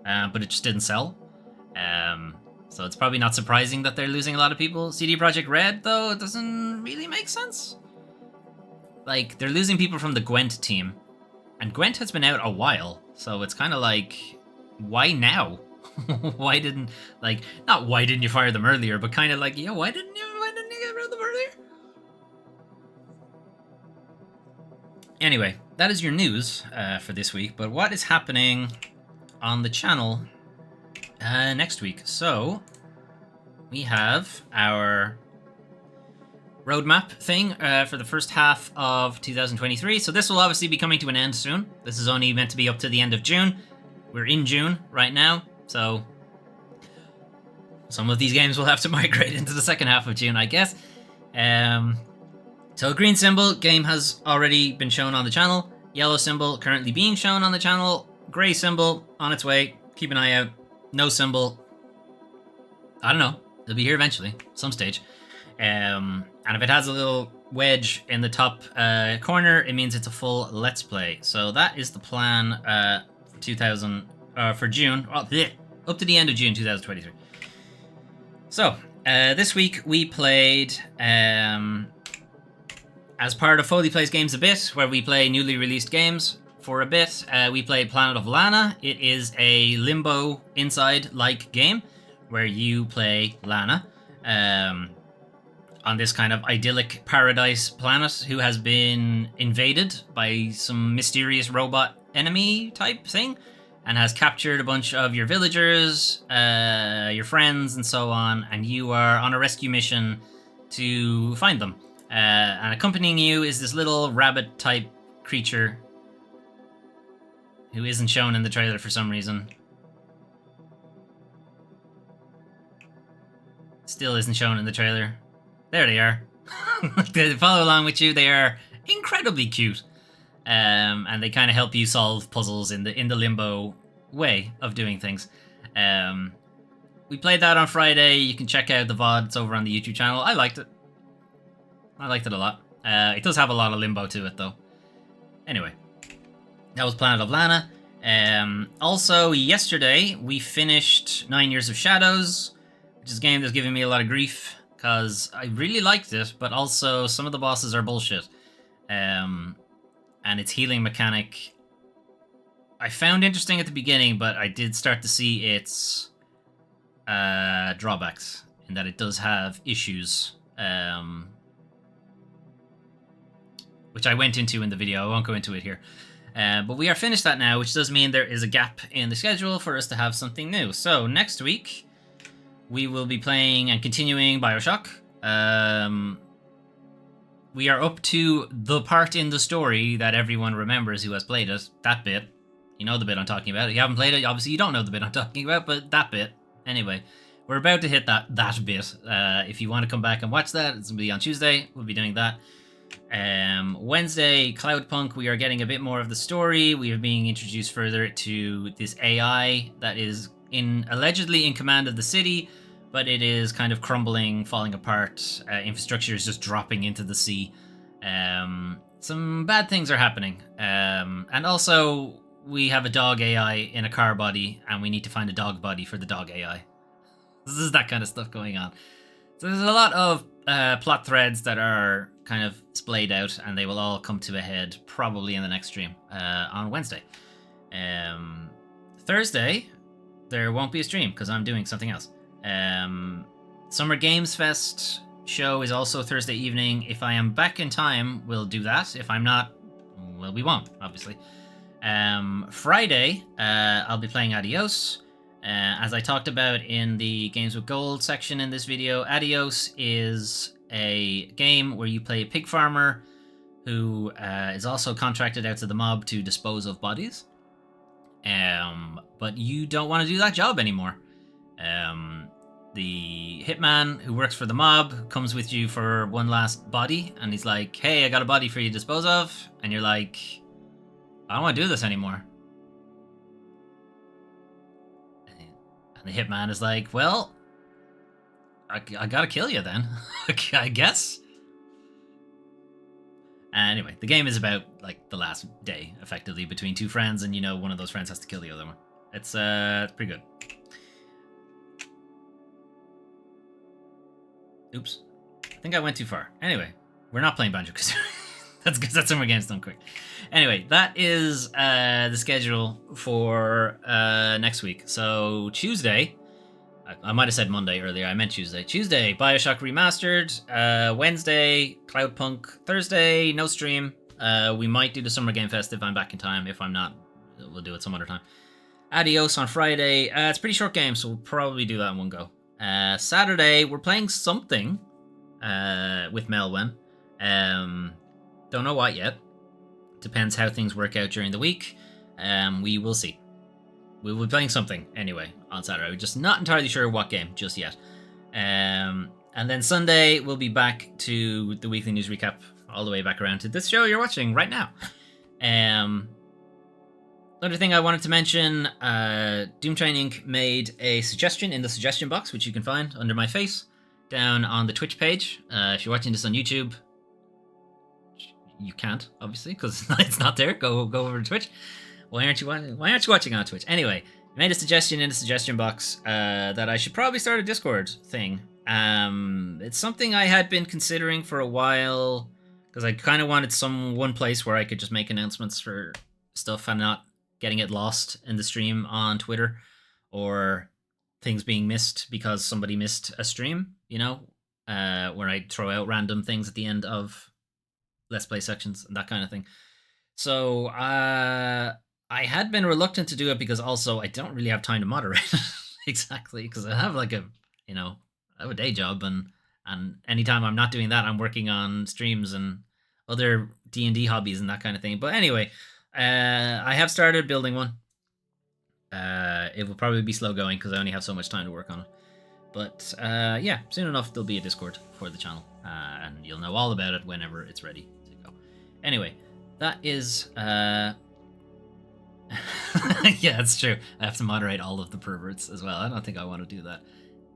S1: but it just didn't sell. So it's probably not surprising that they're losing a lot of people. CD Projekt Red, though, it doesn't really make sense. Like, they're losing people from the Gwent team. And Gwent has been out a while, so it's kind of like, why now? Why didn't you fire them earlier, but kind of like, yeah, why didn't you get rid of them earlier? Anyway, that is your news for this week, but what is happening on the channel next week? So, we have our roadmap thing for the first half of 2023. So this will obviously be coming to an end soon. This is only meant to be up to the end of June. We're in June right now, so some of these games will have to migrate into the second half of June, I guess. So green symbol, game has already been shown on the channel. Yellow symbol, currently being shown on the channel. Gray symbol, on its way. Keep an eye out. No symbol, I don't know. It'll be here eventually, some stage. And if it has a little wedge in the top corner, it means it's a full Let's Play. So that is the plan for June, up to the end of June 2023. So this week we played, as part of Foley Plays Games a Bit, where we play newly released games for a bit, we played Planet of Lana. It is a Limbo Inside-like game where you play Lana on this kind of idyllic paradise planet who has been invaded by some mysterious robot enemy type thing and has captured a bunch of your villagers, your friends, and so on, and you are on a rescue mission to find them. And accompanying you is this little rabbit type creature who isn't shown in the trailer for some reason. Still isn't shown in the trailer. There they are. They follow along with you. They are incredibly cute. And they kind of help you solve puzzles in the Limbo way of doing things. We played that on Friday. You can check out the VOD. It's over on the YouTube channel. I liked it. I liked it a lot. It does have a lot of Limbo to it, though. Anyway, that was Planet of Lana. Also, yesterday, we finished 9 Years of Shadows, which is a game that's giving me a lot of grief, because I really liked it, but also some of the bosses are bullshit. And its healing mechanic I found interesting at the beginning, but I did start to see its drawbacks, in that it does have issues, which I went into in the video. I won't go into it here. But we are finished that now, which does mean there is a gap in the schedule for us to have something new. So next week, we will be playing and continuing Bioshock. We are up to the part in the story that everyone remembers who has played it. That bit. You know the bit I'm talking about. If you haven't played it, obviously you don't know the bit I'm talking about, but that bit. Anyway, we're about to hit that bit. If you want to come back and watch that, it's going to be on Tuesday. We'll be doing that. Wednesday, Cloudpunk, we are getting a bit more of the story. We are being introduced further to this AI that is allegedly in command of the city, but it is kind of crumbling, falling apart. Infrastructure is just dropping into the sea. Some bad things are happening. And also, we have a dog AI in a car body, and we need to find a dog body for the dog AI. This is that kind of stuff going on. So there's a lot of plot threads that are kind of splayed out, and they will all come to a head probably in the next stream on Wednesday. Thursday, there won't be a stream because I'm doing something else. Summer Games Fest show is also Thursday evening. If I am back in time, we'll do that. If I'm not, well, we won't, obviously. Friday, I'll be playing Adios. As I talked about in the Games with Gold section in this video, Adios is a game where you play a pig farmer who is also contracted out to the mob to dispose of bodies. But you don't want to do that job anymore. The hitman who works for the mob comes with you for one last body, and he's like, hey, I got a body for you to dispose of. And you're like, I don't want to do this anymore. And the hitman is like, well, I gotta kill you then, I guess. Anyway, the game is about like the last day, effectively, between two friends, and one of those friends has to kill the other one. It's pretty good. Oops, I think I went too far. Anyway, we're not playing Banjo-Kazooie. That's because that's some more games done quick. Anyway, that is the schedule for next week. So Tuesday, I might have said Monday earlier. I meant Tuesday. Tuesday, Bioshock Remastered. Wednesday, Cloudpunk. Thursday, no stream. We might do the Summer Game Fest if I'm back in time. If I'm not, we'll do it some other time. Adios on Friday. It's a pretty short game, so we'll probably do that in one go. Saturday, we're playing something with Melwyn. Don't know what yet. Depends how things work out during the week. We will see. We will be playing something anyway on Saturday. We're just not entirely sure what game just yet. And then Sunday, we'll be back to the weekly news recap, all the way back around to this show you're watching right now. Another thing I wanted to mention, Doom Training made a suggestion in the suggestion box, which you can find under my face, down on the Twitch page. If you're watching this on YouTube, you can't, obviously, because it's not there. Go over to Twitch. Why aren't you watching on Twitch? Anyway, I made a suggestion in the suggestion box that I should probably start a Discord thing. It's something I had been considering for a while, because I kind of wanted one place where I could just make announcements for stuff and not getting it lost in the stream on Twitter, or things being missed because somebody missed a stream, where I throw out random things at the end of Let's Play sections and that kind of thing. So I had been reluctant to do it because also I don't really have time to moderate. Exactly, because I have I have a day job, and anytime I'm not doing that, I'm working on streams and other D&D hobbies and that kind of thing. But anyway, I have started building one. It will probably be slow going because I only have so much time to work on it. But yeah, soon enough there'll be a Discord for the channel, and you'll know all about it whenever it's ready to go. Anyway, that is yeah, it's true. I have to moderate all of the perverts as well. I don't think I want to do that.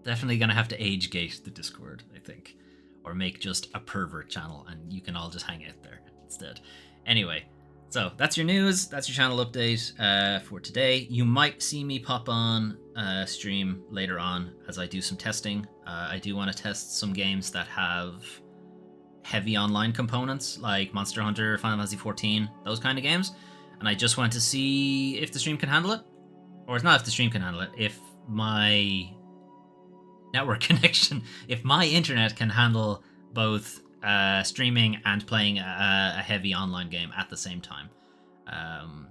S1: Definitely gonna have to age gate the Discord, I think, or make just a pervert channel and you can all just hang out there instead. Anyway, so that's your news. That's your channel update for today. You might see me pop on stream later on as I do some testing. I do want to test some games that have heavy online components, like Monster Hunter, Final Fantasy XIV, those kind of games. And I just want to see if the stream can handle it. Or it's not if the stream can handle it, if my network connection, if my internet can handle both streaming and playing a heavy online game at the same time.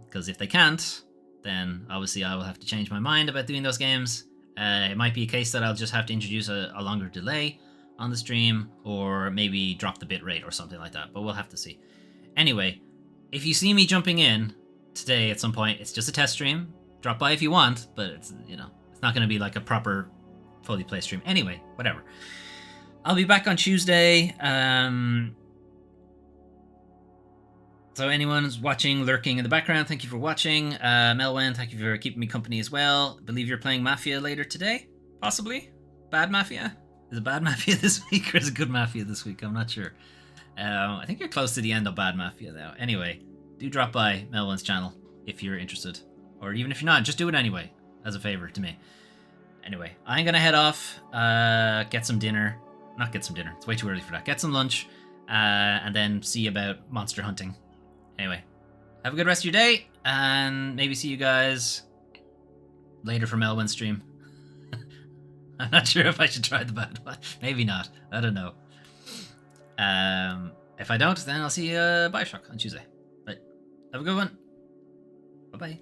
S1: Because if they can't, then obviously I will have to change my mind about doing those games. It might be a case that I'll just have to introduce a longer delay on the stream, or maybe drop the bitrate or something like that, but we'll have to see. Anyway, if you see me jumping in today at some point, it's just a test stream. Drop by if you want, but it's it's not going to be like a proper Foley play stream. Anyway, whatever. I'll be back on Tuesday. So anyone who's watching, lurking in the background, thank you for watching. Melwyn, thank you for keeping me company as well. I believe you're playing Mafia later today, possibly? Bad Mafia? Is it Bad Mafia this week, or is it Good Mafia this week? I'm not sure. I think you're close to the end of Bad Mafia, though. Anyway, do drop by Melwyn's channel if you're interested. Or even if you're not, just do it anyway, as a favor to me. Anyway, I'm going to head off, get some dinner. Not get some dinner, it's way too early for that. Get some lunch, and then see about monster hunting. Anyway, have a good rest of your day, and maybe see you guys later for Melwyn's stream. I'm not sure if I should try the bad one. Maybe not. I don't know. If I don't, then I'll see you Bioshock on Tuesday. But have a good one. Bye-bye.